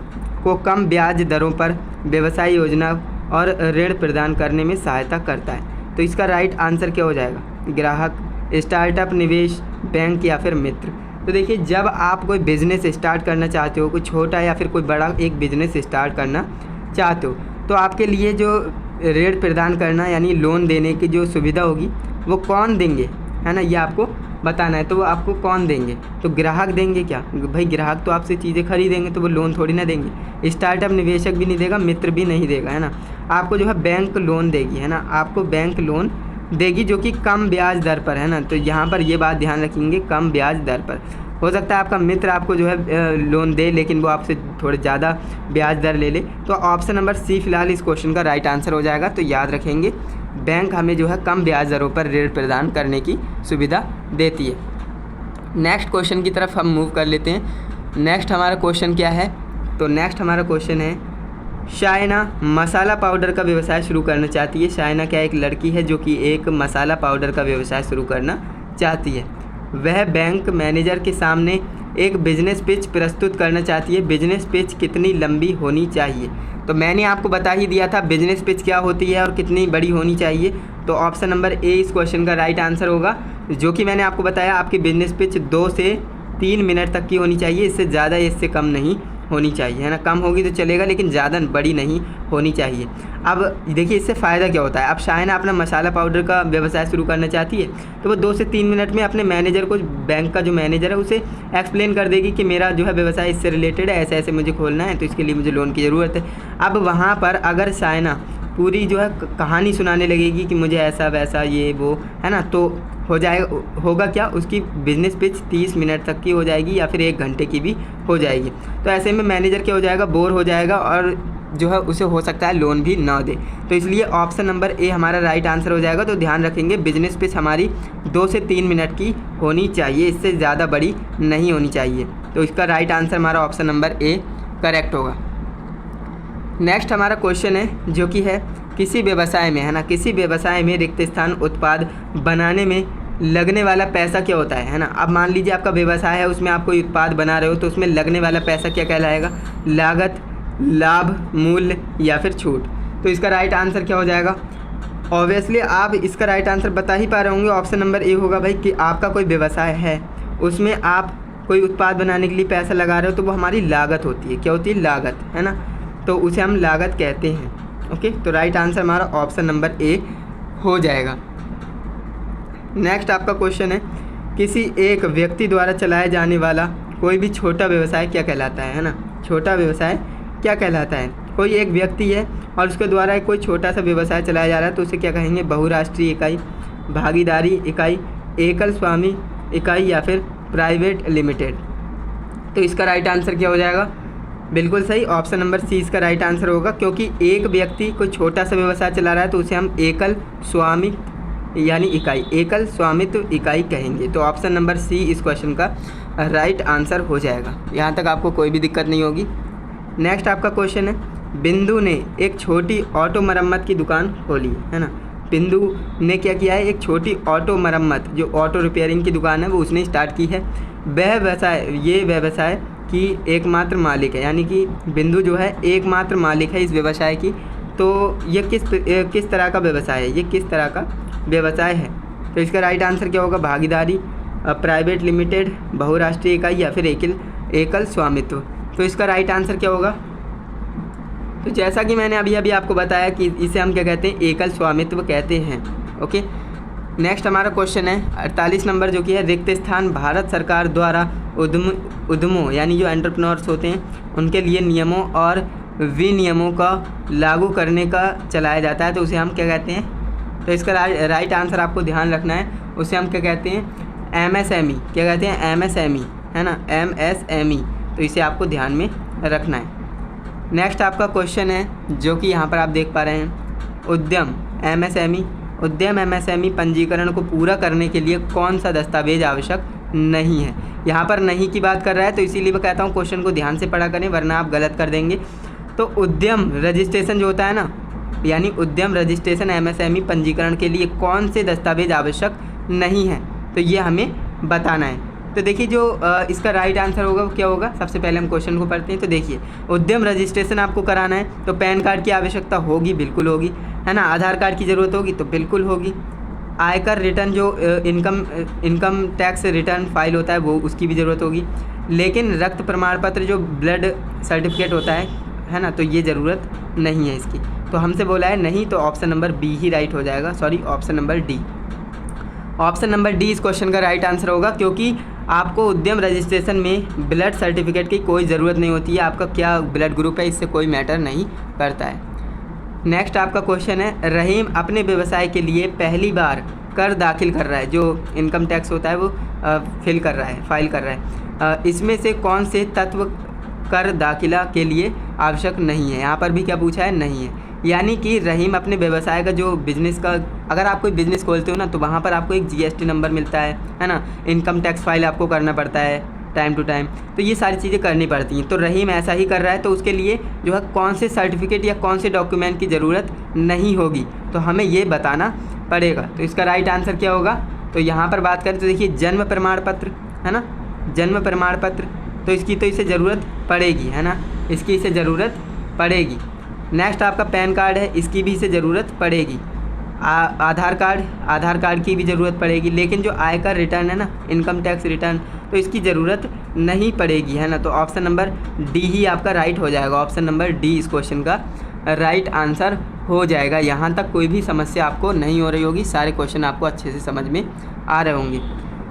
को कम ब्याज दरों पर व्यवसाय योजना और ऋण प्रदान करने में सहायता करता है? तो इसका राइट आंसर क्या हो जाएगा? ग्राहक, स्टार्टअप, निवेश, बैंक, या फिर मित्र। तो देखिए, जब आप कोई बिज़नेस स्टार्ट करना चाहते हो, कोई छोटा या फिर कोई बड़ा एक बिज़नेस स्टार्ट करना चाहते हो, तो आपके लिए जो ऋण प्रदान करना यानी लोन देने की जो सुविधा होगी वो कौन देंगे, है ना, ये आपको बताना है। तो वो आपको कौन देंगे? तो ग्राहक देंगे क्या? भाई ग्राहक तो आपसे चीज़ें खरीदेंगे, तो वो लोन थोड़ी ना देंगे। स्टार्टअप निवेशक भी नहीं देगा, मित्र भी नहीं देगा, है ना। आपको जो है बैंक लोन देगी, है ना, आपको बैंक लोन देगी जो कि कम ब्याज दर पर, है ना। तो यहाँ पर ये बात ध्यान रखेंगे, कम ब्याज दर पर। हो सकता है आपका मित्र आपको जो है लोन दे, लेकिन वो आपसे थोड़े ज़्यादा ब्याज दर ले ले। तो ऑप्शन नंबर सी फिलहाल इस क्वेश्चन का राइट आंसर हो जाएगा। तो याद रखेंगे, बैंक हमें जो है कम ब्याज दरों पर ऋण प्रदान करने की सुविधा देती है। नेक्स्ट क्वेश्चन की तरफ हम मूव कर लेते हैं। नेक्स्ट हमारा क्वेश्चन क्या है? तो नेक्स्ट हमारा क्वेश्चन है, शायना मसाला पाउडर का व्यवसाय शुरू करना चाहती है। शायना क्या एक लड़की है जो कि एक मसाला पाउडर का व्यवसाय शुरू करना चाहती है। वह बैंक मैनेजर के सामने एक बिजनेस पिच प्रस्तुत करना चाहती है। बिजनेस पिच कितनी लंबी होनी चाहिए? तो मैंने आपको बता ही दिया था बिजनेस पिच क्या होती है और कितनी बड़ी होनी चाहिए। तो ऑप्शन नंबर ए इस क्वेश्चन का राइट आंसर होगा, जो कि मैंने आपको बताया। आपकी बिजनेस पिच 2 से 3 मिनट तक की होनी चाहिए, इससे ज़्यादा इससे कम नहीं होनी चाहिए, है ना। कम होगी तो चलेगा लेकिन ज़्यादा बड़ी नहीं होनी चाहिए। अब देखिए इससे फ़ायदा क्या होता है। अब शायना अपना मसाला पाउडर का व्यवसाय शुरू करना चाहती है तो वो 2 से 3 मिनट में अपने मैनेजर को, बैंक का जो मैनेजर है उसे एक्सप्लेन कर देगी कि मेरा जो है व्यवसाय इससे रिलेटेड है, ऐसे ऐसे मुझे खोलना है, तो इसके लिए मुझे लोन की ज़रूरत है। अब वहाँ पर अगर शायना पूरी जो है कहानी सुनाने लगेगी कि मुझे ऐसा वैसा ये वो, है ना, तो होगा क्या, उसकी बिजनेस पिच 30 मिनट तक की हो जाएगी या फिर 1 घंटे की भी हो जाएगी। तो ऐसे में मैनेजर क्या हो जाएगा, बोर हो जाएगा और जो है उसे हो सकता है लोन भी ना दे। तो इसलिए ऑप्शन नंबर ए हमारा राइट आंसर हो जाएगा। तो ध्यान रखेंगे बिजनेस पिच हमारी 2 से 3 मिनट की होनी चाहिए, इससे ज़्यादा बड़ी नहीं होनी चाहिए। तो इसका राइट आंसर हमारा ऑप्शन नंबर ए करेक्ट होगा। नेक्स्ट हमारा क्वेश्चन है जो कि है किसी व्यवसाय में, है ना, किसी व्यवसाय में रिक्त स्थान उत्पाद बनाने में लगने वाला पैसा क्या होता है ना। अब मान लीजिए आपका व्यवसाय है, उसमें आप कोई उत्पाद बना रहे हो, तो उसमें लगने वाला पैसा क्या कहलाएगा, लागत, लाभ, मूल्य या फिर छूट। तो इसका राइट आंसर क्या हो जाएगा। ऑब्वियसली आप इसका राइट आंसर बता ही पा रहे होंगे, ऑप्शन नंबर ए होगा भाई कि आपका कोई व्यवसाय है, उसमें आप कोई उत्पाद बनाने के लिए पैसा लगा रहे हो तो वो हमारी लागत होती है। क्या होती है, लागत, है ना, तो उसे हम लागत कहते हैं। ओके, तो राइट आंसर हमारा ऑप्शन नंबर ए हो जाएगा। नेक्स्ट आपका क्वेश्चन है किसी एक व्यक्ति द्वारा चलाया जाने वाला कोई भी छोटा व्यवसाय क्या कहलाता है ना। छोटा व्यवसाय क्या कहलाता है, कोई एक व्यक्ति है और उसके द्वारा कोई छोटा सा व्यवसाय चलाया जा रहा है तो उसे क्या कहेंगे, बहुराष्ट्रीय इकाई, भागीदारी इकाई, एकल स्वामी इकाई या फिर प्राइवेट लिमिटेड। तो इसका राइट आंसर क्या हो जाएगा, बिल्कुल सही, ऑप्शन नंबर सी इसका राइट आंसर होगा। क्योंकि एक व्यक्ति कोई छोटा सा व्यवसाय चला रहा है तो उसे हम एकल स्वामित्व यानी इकाई, एकल स्वामित्व इकाई कहेंगे। तो ऑप्शन नंबर सी इस क्वेश्चन का राइट आंसर हो जाएगा। यहाँ तक आपको कोई भी दिक्कत नहीं होगी। नेक्स्ट आपका क्वेश्चन है बिंदु ने एक छोटी ऑटो मरम्मत की दुकान खोली, है ना। बिंदु ने क्या किया है, एक छोटी ऑटो मरम्मत जो ऑटो रिपेयरिंग की दुकान है वो उसने स्टार्ट की है। वह व्यवसाय की एकमात्र मालिक है, यानी कि बिंदु जो है एकमात्र मालिक है इस व्यवसाय की। तो ये किस तरह का व्यवसाय है, ये किस तरह का व्यवसाय है। तो इसका राइट आंसर क्या होगा, भागीदारी, प्राइवेट लिमिटेड, बहुराष्ट्रीय इकाई या फिर एकल स्वामित्व। तो इसका राइट आंसर क्या होगा, तो जैसा कि मैंने अभी आपको बताया कि इसे हम क्या कहते हैं, एकल स्वामित्व कहते हैं। ओके, नेक्स्ट हमारा क्वेश्चन है 48 नंबर जो कि है रिक्त स्थान भारत सरकार द्वारा उद्यमों यानी जो एंटरप्रेन्योर्स होते हैं उनके लिए नियमों और विनियमों का लागू करने का चलाया जाता है, तो उसे हम क्या कहते हैं। तो इसका राइट आंसर आपको ध्यान रखना है, उसे हम क्या कहते हैं, MSME। क्या कहते हैं, MSME, है ना, MSME। तो इसे आपको ध्यान में रखना है। नेक्स्ट आपका क्वेश्चन है जो कि यहाँ पर आप देख पा रहे हैं उद्यम MSME पंजीकरण को पूरा करने के लिए कौन सा दस्तावेज आवश्यक नहीं है। यहाँ पर नहीं की बात कर रहा है, तो इसीलिए मैं कहता हूँ क्वेश्चन को ध्यान से पढ़ा करें वरना आप गलत कर देंगे। तो उद्यम रजिस्ट्रेशन जो होता है ना, यानी उद्यम रजिस्ट्रेशन MSME पंजीकरण के लिए कौन से दस्तावेज आवश्यक नहीं है, तो ये हमें बताना है। तो देखिए जो इसका राइट आंसर होगा वो क्या होगा। सबसे पहले हम क्वेश्चन को पढ़ते हैं। तो देखिए उद्यम रजिस्ट्रेशन आपको कराना है तो पैन कार्ड की आवश्यकता होगी, बिल्कुल होगी, है ना। आधार कार्ड की ज़रूरत होगी तो बिल्कुल होगी। आयकर रिटर्न जो इनकम टैक्स रिटर्न फाइल होता है वो उसकी भी ज़रूरत होगी। लेकिन रक्त प्रमाण पत्र जो ब्लड सर्टिफिकेट होता है ना, तो ये ज़रूरत नहीं है इसकी। तो हमसे बोला है नहीं, तो ऑप्शन नंबर बी ही राइट हो जाएगा, sorry option number D. Option number D इस क्वेश्चन का राइट आंसर होगा क्योंकि आपको उद्यम रजिस्ट्रेशन में ब्लड सर्टिफिकेट की कोई ज़रूरत नहीं होती है। आपका क्या ब्लड ग्रुप है इससे कोई मैटर नहीं करता है। नेक्स्ट आपका क्वेश्चन है रहीम अपने व्यवसाय के लिए पहली बार कर दाखिल कर रहा है, जो इनकम टैक्स होता है वो फाइल कर रहा है। इसमें से कौन से तत्व कर दाखिला के लिए आवश्यक नहीं है। यहाँ पर भी क्या पूछा है, नहीं है। यानी कि रहीम अपने व्यवसाय का जो बिज़नेस का, अगर आप कोई बिज़नेस खोलते हो ना तो वहाँ पर आपको एक GST नंबर मिलता है ना, इनकम टैक्स फाइल आपको करना पड़ता है टाइम टू टाइम, तो ये सारी चीज़ें करनी पड़ती हैं। तो रहीम ऐसा ही कर रहा है, तो उसके लिए जो है कौन से सर्टिफिकेट या कौन से डॉक्यूमेंट की ज़रूरत नहीं होगी, तो हमें ये बताना पड़ेगा। तो इसका राइट आंसर क्या होगा, तो यहाँ पर बात करें तो देखिए जन्म प्रमाण पत्र, है ना, जन्म प्रमाण पत्र, तो इसकी तो इसे ज़रूरत पड़ेगी, है ना, इसकी इसे ज़रूरत पड़ेगी। नेक्स्ट आपका पैन कार्ड है, इसकी भी इसे ज़रूरत पड़ेगी। आधार कार्ड की भी ज़रूरत पड़ेगी, लेकिन जो आयकर रिटर्न है ना, इनकम टैक्स रिटर्न, तो इसकी ज़रूरत नहीं पड़ेगी, है ना। तो ऑप्शन नंबर डी ही आपका राइट हो जाएगा। ऑप्शन नंबर डी इस क्वेश्चन का राइट आंसर हो जाएगा। यहाँ तक कोई भी समस्या आपको नहीं हो रही होगी, सारे क्वेश्चन आपको अच्छे से समझ में आ रहे होंगे।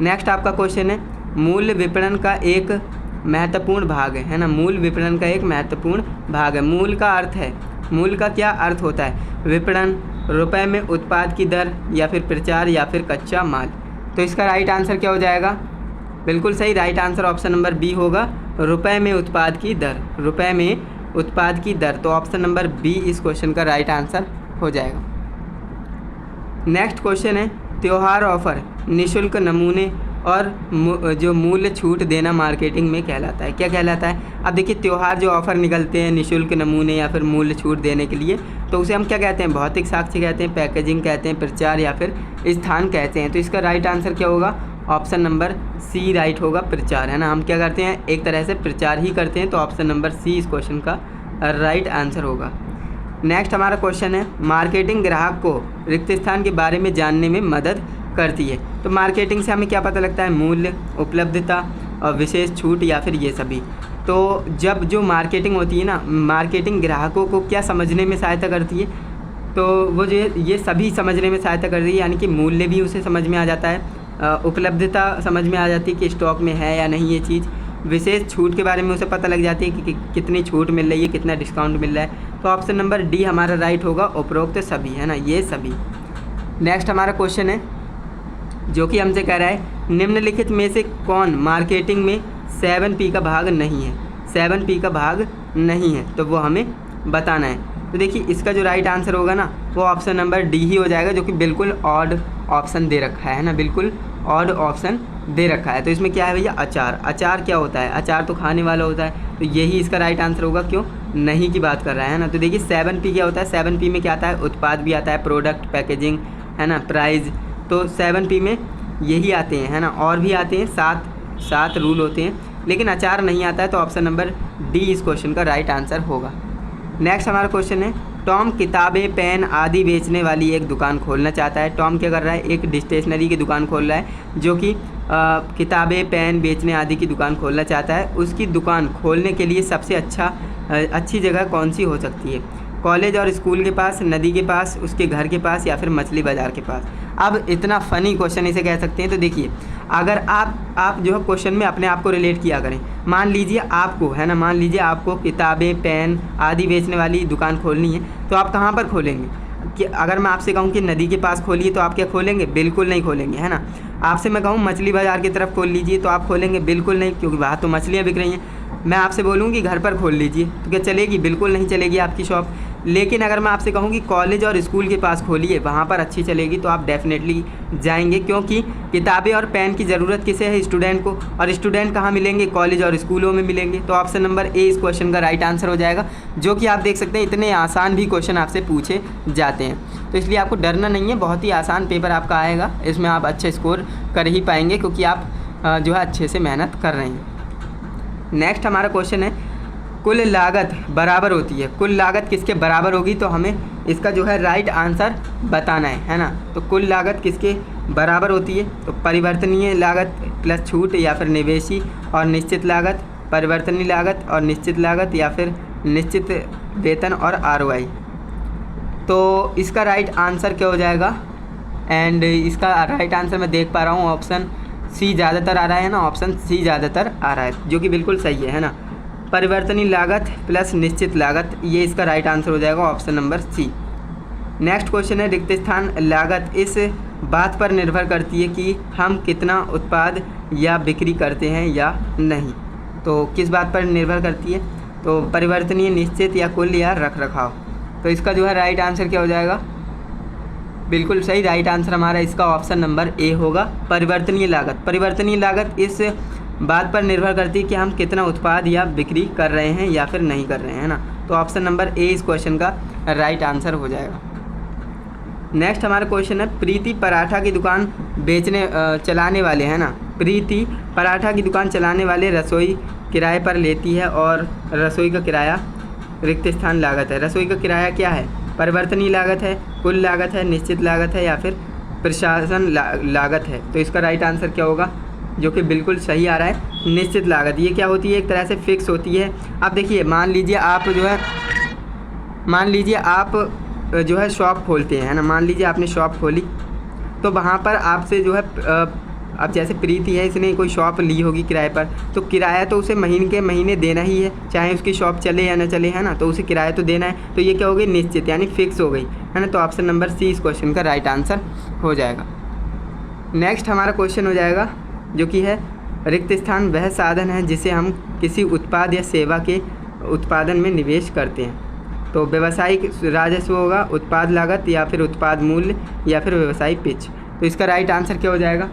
नेक्स्ट आपका क्वेश्चन है, मूल्य विपणन का एक महत्वपूर्ण भाग है ना। मूल्य विपणन का एक महत्वपूर्ण भाग है। मूल्य का अर्थ है, मूल्य का क्या अर्थ होता है? विपणन, रुपए में उत्पाद की दर, या फिर प्रचार, या फिर कच्चा माल। तो इसका राइट आंसर क्या हो जाएगा? बिल्कुल सही, right answer option number B होगा, रुपए में उत्पाद की दर। रुपए में उत्पाद की दर, तो ऑप्शन नंबर बी इस क्वेश्चन का राइट आंसर हो जाएगा। नेक्स्ट क्वेश्चन है, त्योहार ऑफर, निःशुल्क नमूने और जो मूल्य छूट देना मार्केटिंग में कहलाता है। क्या कहलाता है? अब देखिए, त्यौहार जो ऑफ़र निकलते हैं निःशुल्क नमूने या फिर मूल्य छूट देने के लिए, तो उसे हम क्या कहते हैं? भौतिक साक्ष्य कहते हैं, पैकेजिंग कहते हैं, प्रचार या फिर स्थान कहते हैं। तो इसका राइट आंसर क्या होगा? ऑप्शन नंबर सी राइट होगा, प्रचार, है ना। हम क्या करते हैं? एक तरह से प्रचार ही करते हैं, तो ऑप्शन नंबर सी इस क्वेश्चन का राइट आंसर होगा। नेक्स्ट हमारा क्वेश्चन है, मार्केटिंग ग्राहक को रिक्त स्थान के बारे में जानने में मदद करती है। तो मार्केटिंग से हमें क्या पता लगता है? मूल्य, उपलब्धता और विशेष छूट, या फिर ये सभी। तो जब जो मार्केटिंग होती है ना, मार्केटिंग ग्राहकों को क्या समझने में सहायता करती है? तो वो जो ये सभी समझने में सहायता करती है, यानी कि मूल्य भी उसे समझ में आ जाता है, उपलब्धता समझ में आ जाती है कि स्टॉक में है या नहीं ये चीज़, विशेष छूट के बारे में उसे पता लग जाती है कि कितनी छूट मिल रही है, कितना डिस्काउंट मिल रहा है। तो ऑप्शन नंबर डी हमारा राइट होगा, उपरोक्त सभी, है ना, ये सभी। नेक्स्ट हमारा क्वेश्चन है जो कि हमसे कह रहा है, निम्नलिखित में से कौन मार्केटिंग में 7P का भाग नहीं है? 7P का भाग नहीं है, तो वो हमें बताना है। तो देखिए, इसका जो राइट आंसर होगा ना, वो ऑप्शन नंबर डी ही हो जाएगा, जो कि बिल्कुल ऑड ऑप्शन दे रखा है ना, बिल्कुल ऑड ऑप्शन दे रखा है। तो इसमें क्या है भैया? अचार। अचार क्या होता है? अचार तो खाने वाला होता है, तो यही इसका राइट आंसर होगा। क्यों? नहीं की बात कर रहा है ना। तो देखिए, 7P क्या होता है? 7P में क्या आता है? उत्पाद भी आता है, प्रोडक्ट, पैकेजिंग, है ना, प्राइस। तो 7P में यही आते हैं, है ना, और भी आते हैं, 7 रूल होते हैं, लेकिन अचार नहीं आता है। तो ऑप्शन नंबर डी इस क्वेश्चन का राइट आंसर होगा। नेक्स्ट हमारा क्वेश्चन है, टॉम किताबें, पेन आदि बेचने वाली एक दुकान खोलना चाहता है। टॉम क्या कर रहा है? एक स्टेशनरी की दुकान खोल रहा है, जो कि किताबें, पेन बेचने आदि की दुकान खोलना चाहता है। उसकी दुकान खोलने के लिए सबसे अच्छी जगह कौन सी हो सकती है? कॉलेज और स्कूल के पास, नदी के पास, उसके घर के पास, या फिर मछली बाज़ार के पास। अब इतना फ़नी क्वेश्चन इसे कह सकते हैं। तो देखिए, अगर आप जो है क्वेश्चन में अपने आप को रिलेट किया करें। मान लीजिए आपको, है ना, मान लीजिए आपको किताबें, पेन आदि बेचने वाली दुकान खोलनी है, तो आप कहाँ पर खोलेंगे? कि अगर मैं आपसे कहूँ कि नदी के पास खोलिए, तो आप क्या खोलेंगे? बिल्कुल नहीं खोलेंगे, है ना। आपसे मैं कहूँ मछली बाज़ार की तरफ खोल लीजिए, तो आप खोलेंगे? बिल्कुल नहीं, क्योंकि वहाँ तो मछलियाँ बिक रही हैं। मैं आपसे बोलूँ कि घर पर खोल लीजिए, तो क्या चलेगी? बिल्कुल नहीं चलेगी आपकी शॉप। लेकिन अगर मैं आपसे कहूँ कि कॉलेज और स्कूल के पास खोलिए, वहाँ पर अच्छी चलेगी, तो आप डेफिनेटली जाएंगे, क्योंकि किताबें और पेन की ज़रूरत किसे है? स्टूडेंट को। और स्टूडेंट कहाँ मिलेंगे? कॉलेज और स्कूलों में मिलेंगे। तो ऑप्शन नंबर ए इस क्वेश्चन का राइट आंसर हो जाएगा, जो कि आप देख सकते हैं इतने आसान भी क्वेश्चन आपसे पूछे जाते हैं। तो इसलिए आपको डरना नहीं है, बहुत ही आसान पेपर आपका आएगा, इसमें आप अच्छे स्कोर कर ही पाएंगे, क्योंकि आप जो है अच्छे से मेहनत कर रहे हैं। नेक्स्ट हमारा क्वेश्चन है, कुल लागत बराबर होती है। कुल लागत किसके बराबर होगी? तो हमें इसका जो है राइट आंसर बताना है ना। तो कुल लागत किसके बराबर होती है? तो परिवर्तनीय लागत प्लस छूट, या फिर निवेशी और निश्चित लागत, परिवर्तनीय लागत और निश्चित लागत, या फिर निश्चित वेतन और ROI। तो इसका राइट आंसर क्या हो जाएगा? एंड इसका राइट आंसर मैं देख पा रहा हूँ, ऑप्शन सी ज़्यादातर आ रहा है ना, ऑप्शन सी ज़्यादातर आ रहा है, जो कि बिल्कुल सही है ना। परिवर्तनीय लागत प्लस निश्चित लागत, ये इसका राइट आंसर हो जाएगा, option number C. Next question है, रिक्त स्थान लागत इस बात पर निर्भर करती है कि हम कितना उत्पाद या बिक्री करते हैं या नहीं। तो किस बात पर निर्भर करती है? तो परिवर्तनीय, निश्चित, या कुल, या रख रखाव। तो इसका जो है राइट आंसर क्या हो जाएगा? बिल्कुल सही, राइट आंसर हमारा इसका ऑप्शन नंबर ए होगा, परिवर्तनीय लागत। परिवर्तनीय लागत इस बात पर निर्भर करती है कि हम कितना उत्पाद या बिक्री कर रहे हैं या फिर नहीं कर रहे हैं, है ना। तो ऑप्शन नंबर ए इस क्वेश्चन का राइट आंसर हो जाएगा। नेक्स्ट हमारा क्वेश्चन है, प्रीति पराठा की दुकान चलाने वाले, है ना, प्रीति पराठा की दुकान चलाने वाले रसोई किराए पर लेती है, और रसोई का किराया रिक्त स्थान लागत है। रसोई का किराया क्या है? परिवर्तनीय लागत है, कुल लागत है, निश्चित लागत है या फिर प्रशासन लागत है। तो इसका राइट आंसर क्या होगा, जो कि बिल्कुल सही आ रहा है, निश्चित लागत। ये क्या होती है, एक तरह से फिक्स होती है। अब देखिए मान लीजिए आप जो है शॉप खोलते हैं, है ना, मान लीजिए आपने शॉप खोली, तो वहाँ पर आपसे जो है अब जैसे प्रीति है, इसने कोई शॉप ली होगी किराए पर, तो किराया तो उसे महीने के महीने देना ही है, चाहे उसकी शॉप चले या ना चले, है ना, तो उसे किराया तो देना है। तो ये क्या हो गई, निश्चित यानी फिक्स हो गई, है ना। तो ऑप्शन नंबर सी इस क्वेश्चन का राइट आंसर हो जाएगा। नेक्स्ट हमारा क्वेश्चन हो जाएगा जो कि है रिक्त स्थान वह साधन है जिसे हम किसी उत्पाद या सेवा के उत्पादन में निवेश करते हैं। तो व्यवसायिक राजस्व होगा, उत्पाद लागत या फिर उत्पाद मूल्य या फिर व्यवसायिक पिच। तो इसका राइट आंसर क्या हो जाएगा।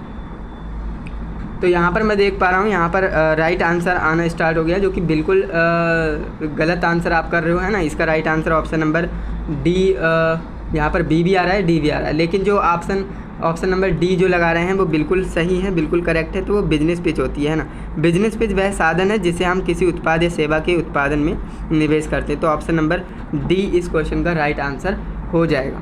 तो यहाँ पर मैं देख पा रहा हूँ, यहाँ पर राइट आंसर आना स्टार्ट हो गया, जो कि बिल्कुल गलत आंसर आप कर रहे हो, है ना। इसका right answer option number D, यहाँ पर बी भी आ रहा है, डी भी आ रहा है, लेकिन जो ऑप्शन नंबर डी जो लगा रहे हैं वो बिल्कुल सही है, बिल्कुल करेक्ट है। तो वो बिजनेस पिच होती है ना। बिजनेस पिच वह साधन है जिसे हम किसी उत्पाद या सेवा के उत्पादन में निवेश करते हैं। तो ऑप्शन नंबर डी इस क्वेश्चन का राइट आंसर हो जाएगा।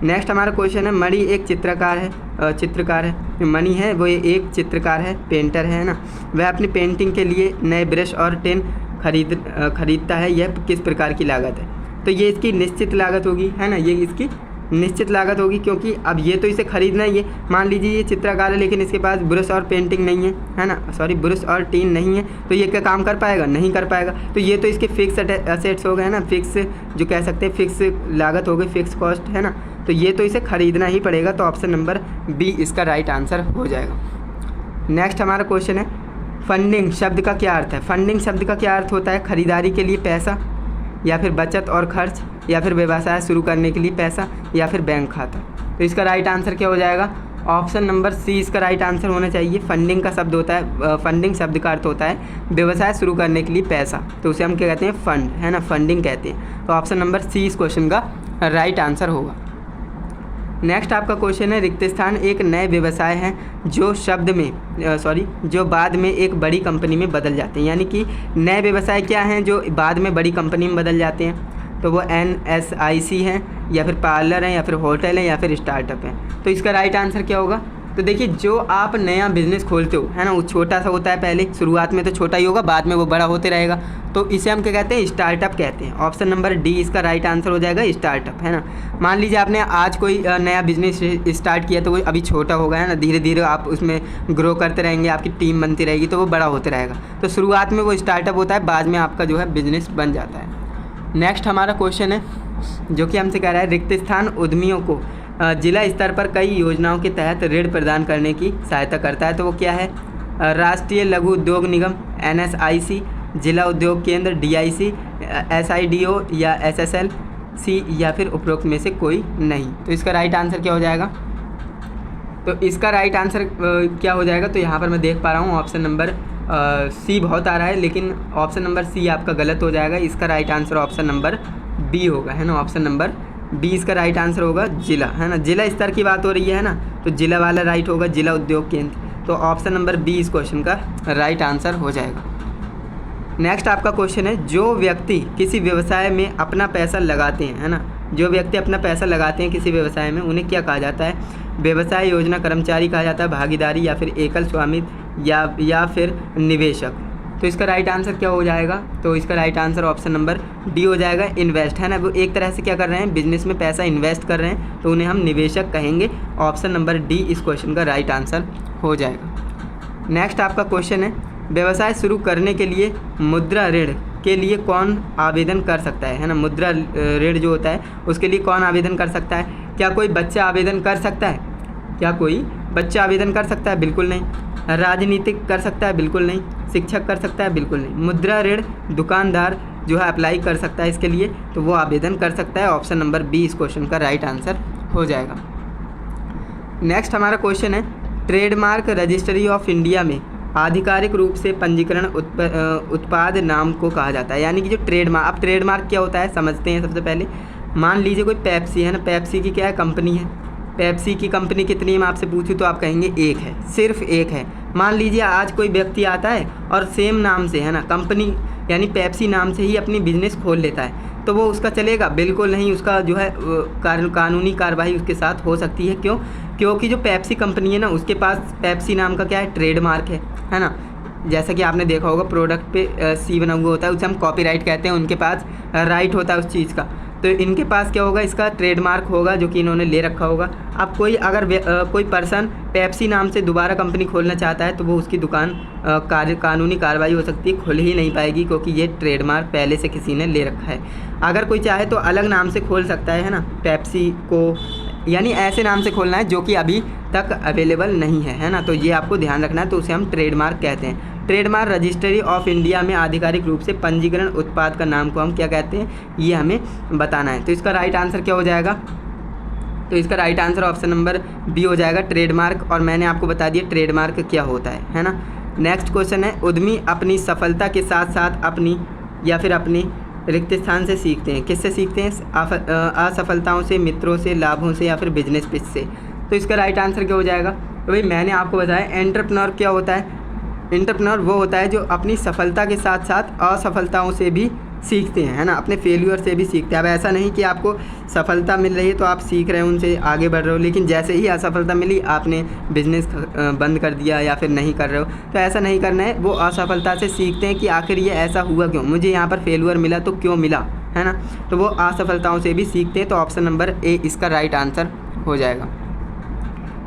नेक्स्ट हमारा क्वेश्चन है, मणि एक चित्रकार है। मणि है वो एक चित्रकार है, पेंटर है ना। वह अपनी पेंटिंग के लिए नए ब्रश और पेन खरीदता है। यह किस प्रकार की लागत है। तो ये इसकी निश्चित लागत होगी, है ना, ये इसकी निश्चित लागत होगी, क्योंकि अब ये तो इसे खरीदना ही है। मान लीजिए ये चित्रकार है लेकिन इसके पास ब्रश और पेंटिंग नहीं है ना, सॉरी ब्रश और टीन नहीं है, तो ये क्या काम कर पाएगा, नहीं कर पाएगा। तो ये तो इसके फिक्स असेट्स हो गए ना, फिक्स जो कह सकते हैं फिक्स लागत हो गई, फिक्स कॉस्ट, है ना। तो ये तो इसे खरीदना ही पड़ेगा। तो ऑप्शन नंबर बी इसका राइट आंसर हो जाएगा। नेक्स्ट हमारा क्वेश्चन है, फंडिंग शब्द का क्या अर्थ है। फंडिंग शब्द का क्या अर्थ होता है, खरीदारी के लिए पैसा या फिर बचत और खर्च या फिर व्यवसाय शुरू करने के लिए पैसा या फिर बैंक खाता। तो इसका राइट आंसर क्या हो जाएगा, ऑप्शन नंबर सी इसका राइट आंसर होना चाहिए। फंडिंग का शब्द होता है, फंडिंग शब्द का अर्थ होता है व्यवसाय शुरू करने के लिए पैसा, तो उसे हम क्या कहते हैं, फंड, है ना, फंडिंग कहते हैं। तो ऑप्शन नंबर सी इस क्वेश्चन का राइट आंसर होगा। नेक्स्ट आपका क्वेश्चन है, रिक्त स्थान एक नए व्यवसाय हैं जो बाद में एक बड़ी कंपनी में बदल जाते हैं। यानी कि नए व्यवसाय क्या हैं जो बाद में बड़ी कंपनी में बदल जाते हैं। तो वो NSIC हैं या फिर पार्लर हैं या फिर होटल हैं या फिर स्टार्टअप हैं। तो इसका राइट आंसर क्या होगा। तो देखिए जो आप नया बिज़नेस खोलते हो, है ना, वो छोटा सा होता है पहले, शुरुआत में तो छोटा ही होगा, बाद में वो बड़ा होते रहेगा। तो इसे हम क्या कहते हैं, स्टार्टअप कहते हैं। ऑप्शन नंबर डी इसका राइट आंसर हो जाएगा, स्टार्टअप, है ना। मान लीजिए आपने आज कोई नया बिज़नेस स्टार्ट किया, तो वो अभी छोटा होगा, है ना, धीरे धीरे आप उसमें ग्रो करते रहेंगे, आपकी टीम बनती रहेगी, तो वो बड़ा होते रहेगा। तो शुरुआत में वो स्टार्टअप होता है, बाद में आपका जो है बिज़नेस बन जाता है। नेक्स्ट हमारा क्वेश्चन है जो कि हमसे कह रहा है, रिक्त स्थान उद्यमियों को जिला स्तर पर कई योजनाओं के तहत ऋण प्रदान करने की सहायता करता है। तो वो क्या है, राष्ट्रीय लघु उद्योग निगम NSIC, जिला उद्योग केंद्र DIC, SIDO या SSLC या फिर उपरोक्त में से कोई नहीं। तो इसका राइट आंसर क्या हो जाएगा। तो इसका राइट आंसर क्या हो जाएगा। तो यहाँ पर मैं देख पा रहा हूँ ऑप्शन नंबर सी बहुत आ रहा है, लेकिन ऑप्शन नंबर सी आपका गलत हो जाएगा। इसका right answer option number B होगा, है ना, ऑप्शन नंबर बी इसका राइट आंसर होगा, जिला, है ना, जिला स्तर की बात हो रही है ना, तो जिला वाला राइट होगा, जिला उद्योग केंद्र। तो ऑप्शन नंबर बी इस क्वेश्चन का राइट आंसर हो जाएगा। नेक्स्ट आपका क्वेश्चन है, जो व्यक्ति किसी व्यवसाय में अपना पैसा लगाते हैं, है ना, जो व्यक्ति अपना पैसा लगाते हैं किसी व्यवसाय में, उन्हें क्या कहा जाता है। व्यवसाय योजना कर्मचारी कहा जाता है, भागीदारी या फिर एकल स्वामित्व या फिर निवेशक। तो इसका राइट आंसर क्या हो जाएगा। तो इसका right answer option number D हो जाएगा, इन्वेस्ट, है ना। वो एक तरह से क्या कर रहे हैं, बिजनेस में पैसा इन्वेस्ट कर रहे हैं, तो उन्हें हम निवेशक कहेंगे। ऑप्शन नंबर डी इस क्वेश्चन का राइट आंसर हो जाएगा। नेक्स्ट आपका क्वेश्चन है, व्यवसाय शुरू करने के लिए मुद्रा ऋण के लिए कौन आवेदन कर सकता है ना। मुद्रा ऋण जो होता है उसके लिए कौन आवेदन कर सकता है। क्या कोई बच्चा आवेदन कर सकता है। क्या कोई बच्चा आवेदन कर सकता है, बिल्कुल नहीं। राजनीतिक कर सकता है, बिल्कुल नहीं। शिक्षक कर सकता है, बिल्कुल नहीं। मुद्रा ऋण दुकानदार जो है अप्लाई कर सकता है इसके लिए, तो वो आवेदन कर सकता है। ऑप्शन नंबर बी इस क्वेश्चन का राइट आंसर हो जाएगा। नेक्स्ट हमारा क्वेश्चन है, ट्रेडमार्क रजिस्ट्री ऑफ इंडिया में आधिकारिक रूप से पंजीकरण उत्पाद नाम को कहा जाता है। यानी कि जो ट्रेडमार्क, अब ट्रेडमार्क क्या होता है समझते हैं। सबसे पहले मान लीजिए कोई पेप्सी है ना, पेप्सी की क्या है, कंपनी है। पेप्सी की कंपनी कितनी है मैं आपसे पूछूं तो आप कहेंगे एक है, सिर्फ एक है। मान लीजिए आज कोई व्यक्ति आता है और सेम नाम से, है ना, कंपनी यानी पेप्सी नाम से ही अपनी बिजनेस खोल लेता है, तो वो उसका चलेगा? बिल्कुल नहीं। उसका जो है कानूनी कार्रवाई उसके साथ हो सकती है। क्यों? क्योंकि जो पेप्सी कंपनी है ना, उसके पास पेप्सी नाम का क्या है, ट्रेडमार्क है ना। जैसा कि आपने देखा होगा प्रोडक्ट पे सी बना हुआ होता है, उसे हम कॉपीराइट कहते हैं। उनके पास राइट होता है उस चीज़ का। तो इनके पास क्या होगा, इसका ट्रेडमार्क होगा जो कि इन्होंने ले रखा होगा। अब कोई अगर कोई पर्सन पेप्सी नाम से दोबारा कंपनी खोलना चाहता है तो वो उसकी दुकान कानूनी कार्रवाई हो सकती है, खुल ही नहीं पाएगी, क्योंकि ये ट्रेडमार्क पहले से किसी ने ले रखा है। अगर कोई चाहे तो अलग नाम से खोल सकता है ना, पेप्सी को, यानी ऐसे नाम से खोलना है जो कि अभी तक अवेलेबल नहीं है ना। तो ये आपको ध्यान रखना है। तो उसे हम ट्रेडमार्क कहते हैं। ट्रेडमार्क रजिस्ट्री ऑफ इंडिया में आधिकारिक रूप से पंजीकरण उत्पाद का नाम को हम क्या कहते हैं, ये हमें बताना है। तो इसका राइट आंसर क्या हो जाएगा? तो इसका right answer option number B हो जाएगा, ट्रेडमार्क। और मैंने आपको बता दिया ट्रेडमार्क क्या होता है ना। नेक्स्ट क्वेश्चन है, उद्यमी अपनी सफलता के साथ साथ अपनी या फिर अपने रिक्त स्थान से सीखते हैं। किससे सीखते हैं? असफलताओं से, मित्रों से, लाभों से, या फिर बिजनेस पिच से। तो इसका राइट आंसर क्या हो जाएगा? तो भाई मैंने आपको बताया एंटरप्रेन्योर क्या होता है। एंटरप्रेन्योर वो होता है जो अपनी सफलता के साथ साथ असफलताओं से भी सीखते हैं, है ना, अपने फेल्यूर से भी सीखते हैं। अब ऐसा नहीं कि आपको सफलता मिल रही है तो आप सीख रहे हो, उनसे आगे बढ़ रहे हो, लेकिन जैसे ही असफलता मिली आपने बिजनेस बंद कर दिया या फिर नहीं कर रहे हो। तो ऐसा नहीं करना है। वो असफलता से सीखते हैं कि आखिर ये ऐसा हुआ क्यों, मुझे यहाँ पर फेल्यूर मिला तो क्यों मिला, है ना। तो वो असफलताओं से भी सीखते हैं। तो ऑप्शन नंबर ए इसका राइट आंसर हो जाएगा।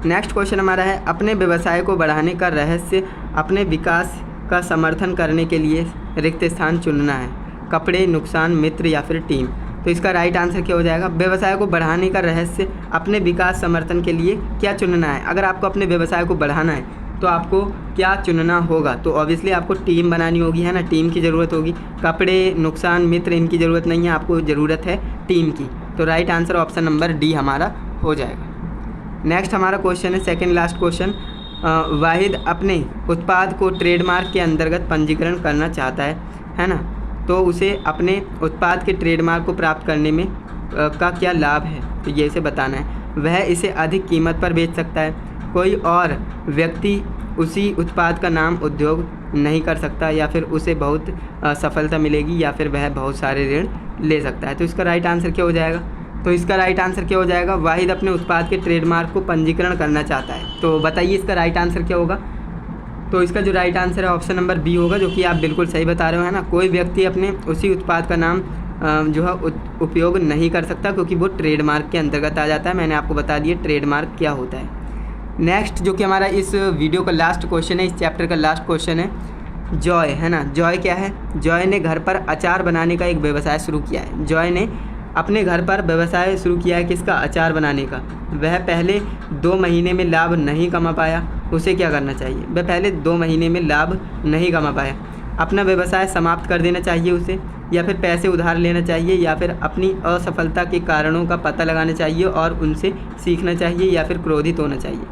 नेक्स्ट क्वेश्चन हमारा है, अपने व्यवसाय को बढ़ाने का रहस्य अपने विकास का समर्थन करने के लिए रिक्त स्थान चुनना है। कपड़े, नुकसान, मित्र, या फिर टीम। तो इसका राइट आंसर क्या हो जाएगा? व्यवसाय को बढ़ाने का रहस्य अपने विकास समर्थन के लिए क्या चुनना है। अगर आपको अपने व्यवसाय को बढ़ाना है तो आपको क्या चुनना होगा? तो ऑब्वियसली आपको टीम बनानी होगी, है ना, टीम की ज़रूरत होगी। कपड़े, नुकसान, मित्र, इनकी ज़रूरत नहीं है, आपको ज़रूरत है टीम की। तो right answer option number D हमारा हो जाएगा। नेक्स्ट हमारा क्वेश्चन है, सेकेंड लास्ट क्वेश्चन, वाहिद अपने उत्पाद को ट्रेडमार्क के अंतर्गत पंजीकरण करना चाहता है ना। तो उसे अपने उत्पाद के ट्रेडमार्क को प्राप्त करने में का क्या लाभ है, तो ये इसे बताना है। वह इसे अधिक कीमत पर बेच सकता है। कोई और व्यक्ति उसी उत्पाद का नाम उद्योग नहीं कर सकता, या फिर उसे बहुत सफलता मिलेगी, या फिर वह बहुत सारे ऋण ले सकता है। तो इसका राइट आंसर क्या हो जाएगा? तो इसका राइट आंसर क्या हो जाएगा? वाहिद अपने उत्पाद के ट्रेडमार्क को पंजीकरण करना चाहता है। तो बताइए इसका राइट आंसर क्या होगा? तो इसका जो राइट आंसर है ऑप्शन नंबर बी होगा, जो कि आप बिल्कुल सही बता रहे हो, है ना। कोई व्यक्ति अपने उसी उत्पाद का नाम जो है उपयोग नहीं कर सकता, क्योंकि वो ट्रेडमार्क के अंतर्गत आ जाता है। मैंने आपको बता दिया ट्रेडमार्क क्या होता है। नेक्स्ट जो कि हमारा इस वीडियो का लास्ट क्वेश्चन है, इस चैप्टर का लास्ट क्वेश्चन है, जॉय, है ना। जॉय क्या है? जॉय ने घर पर अचार बनाने का एक व्यवसाय शुरू किया है। जॉय ने अपने घर पर व्यवसाय शुरू किया है, किसका? अचार बनाने का। वह पहले 2 महीने में लाभ नहीं कमा पाया, उसे क्या करना चाहिए? वह पहले 2 महीने में लाभ नहीं कमा पाया, अपना व्यवसाय समाप्त कर देना चाहिए उसे, या फिर पैसे उधार लेना चाहिए, या फिर अपनी असफलता के कारणों का पता लगाना चाहिए और उनसे सीखना चाहिए, या फिर क्रोधित होना चाहिए।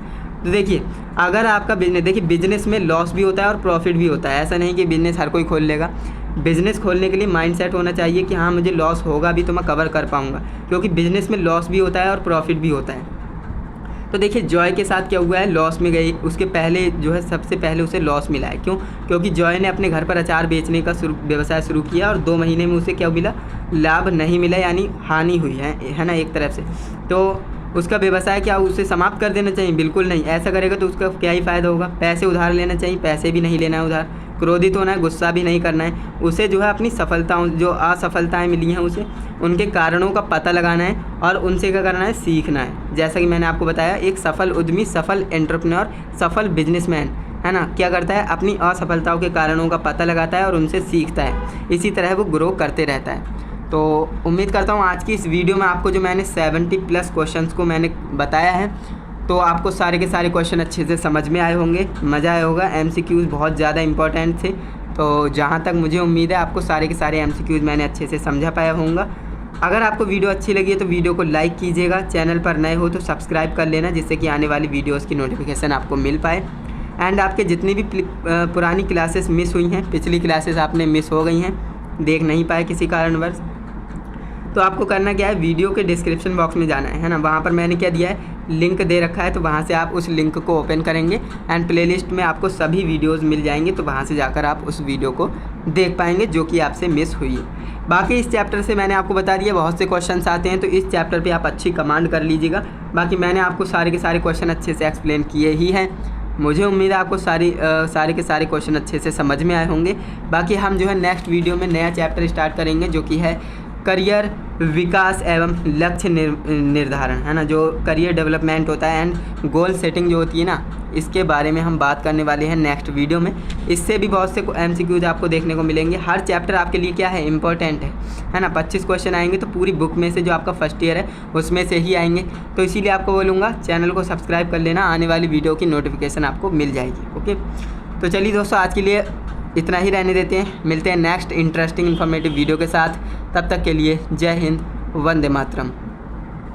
तो देखिए, अगर आपका बिजनेस, देखिए बिजनेस में लॉस भी होता है और प्रॉफिट भी होता है। ऐसा नहीं कि बिजनेस हर कोई खोल लेगा। बिज़नेस खोलने के लिए माइंडसेट होना चाहिए कि हाँ मुझे लॉस होगा भी तो मैं कवर कर पाऊँगा, क्योंकि बिज़नेस में लॉस भी होता है और प्रॉफिट भी होता है। तो देखिए जॉय के साथ क्या हुआ है, लॉस में गई, उसके पहले जो है सबसे पहले उसे लॉस मिला है। क्यों? क्योंकि जॉय ने अपने घर पर अचार बेचने का व्यवसाय शुरू किया और 2 महीने में उसे क्या मिला? लाभ नहीं मिला, यानी हानि हुई है ना एक तरफ से। तो उसका व्यवसाय क्या उसे समाप्त कर देना चाहिए? बिल्कुल नहीं। ऐसा करेगा तो उसका क्या ही फ़ायदा होगा? पैसे उधार लेना चाहिए, पैसे भी नहीं लेना है उधार। क्रोधित होना है, गुस्सा भी नहीं करना है। उसे जो है अपनी सफलताओं, जो असफलताएं मिली हैं उसे, उनके कारणों का पता लगाना है और उनसे क्या करना है? सीखना है। जैसा कि मैंने आपको बताया, एक सफल उद्यमी, सफल एंटरप्रेन्योर, सफल बिजनेसमैन, है ना, क्या करता है? अपनी असफलताओं के कारणों का पता लगाता है और उनसे सीखता है। इसी तरह वो ग्रो करते रहता है। तो उम्मीद करता हूँ आज की इस वीडियो में आपको जो मैंने 70+ क्वेश्चंस को मैंने बताया है, तो आपको सारे के सारे क्वेश्चन अच्छे से समझ में आए होंगे, मज़ा आया होगा। MCQs बहुत ज़्यादा इंपॉर्टेंट थे, तो जहाँ तक मुझे उम्मीद है आपको सारे के सारे MCQs मैंने अच्छे से समझा पाया होऊंगा। अगर आपको वीडियो अच्छी लगी है तो वीडियो को लाइक कीजिएगा, चैनल पर नए हो तो सब्सक्राइब कर लेना, जिससे कि आने वाली वीडियोज़ की नोटिफिकेशन आपको मिल पाए। एंड आपके जितनी भी पुरानी क्लासेस मिस हुई हैं, पिछली क्लासेस आपने मिस हो गई हैं, देख नहीं पाए किसी कारणवश, तो आपको करना क्या है? वीडियो के डिस्क्रिप्शन बॉक्स में जाना है ना। वहाँ पर मैंने क्या दिया है? लिंक दे रखा है, तो वहाँ से आप उस लिंक को ओपन करेंगे एंड प्लेलिस्ट में आपको सभी वीडियोज़ मिल जाएंगे, तो वहाँ से जाकर आप उस वीडियो को देख पाएंगे जो कि आपसे मिस हुई है। बाकी इस चैप्टर से मैंने आपको बता दिया बहुत से क्वेश्चंस आते हैं, तो इस चैप्टर पे आप अच्छी कमांड कर लीजिएगा। बाकी मैंने आपको सारे के सारे क्वेश्चन अच्छे से एक्सप्लेन किए ही हैं। मुझे उम्मीद है आपको सारे के सारे क्वेश्चन अच्छे से समझ में आए होंगे। बाकी हम जो है नेक्स्ट वीडियो में नया चैप्टर स्टार्ट करेंगे जो कि है करियर विकास एवं लक्ष्य निर्धारण, है ना, जो करियर डेवलपमेंट होता है एंड गोल सेटिंग जो होती है ना, इसके बारे में हम बात करने वाले हैं नेक्स्ट वीडियो में। इससे भी बहुत से MCQs आपको देखने को मिलेंगे। हर चैप्टर आपके लिए क्या है, इंपॉर्टेंट है ना। 25 क्वेश्चन आएंगे तो पूरी बुक में से जो आपका फर्स्ट ईयर है उसमें से ही आएंगे। तो इसीलिए आपको बोलूँगा चैनल को सब्सक्राइब कर लेना, आने वाली वीडियो की नोटिफिकेशन आपको मिल जाएगी। ओके, तो चलिए दोस्तों, आज के लिए इतना ही रहने देते हैं। मिलते हैं नेक्स्ट इंटरेस्टिंग इन्फॉर्मेटिव वीडियो के साथ। तब तक के लिए जय हिंद, वंदे मातरम।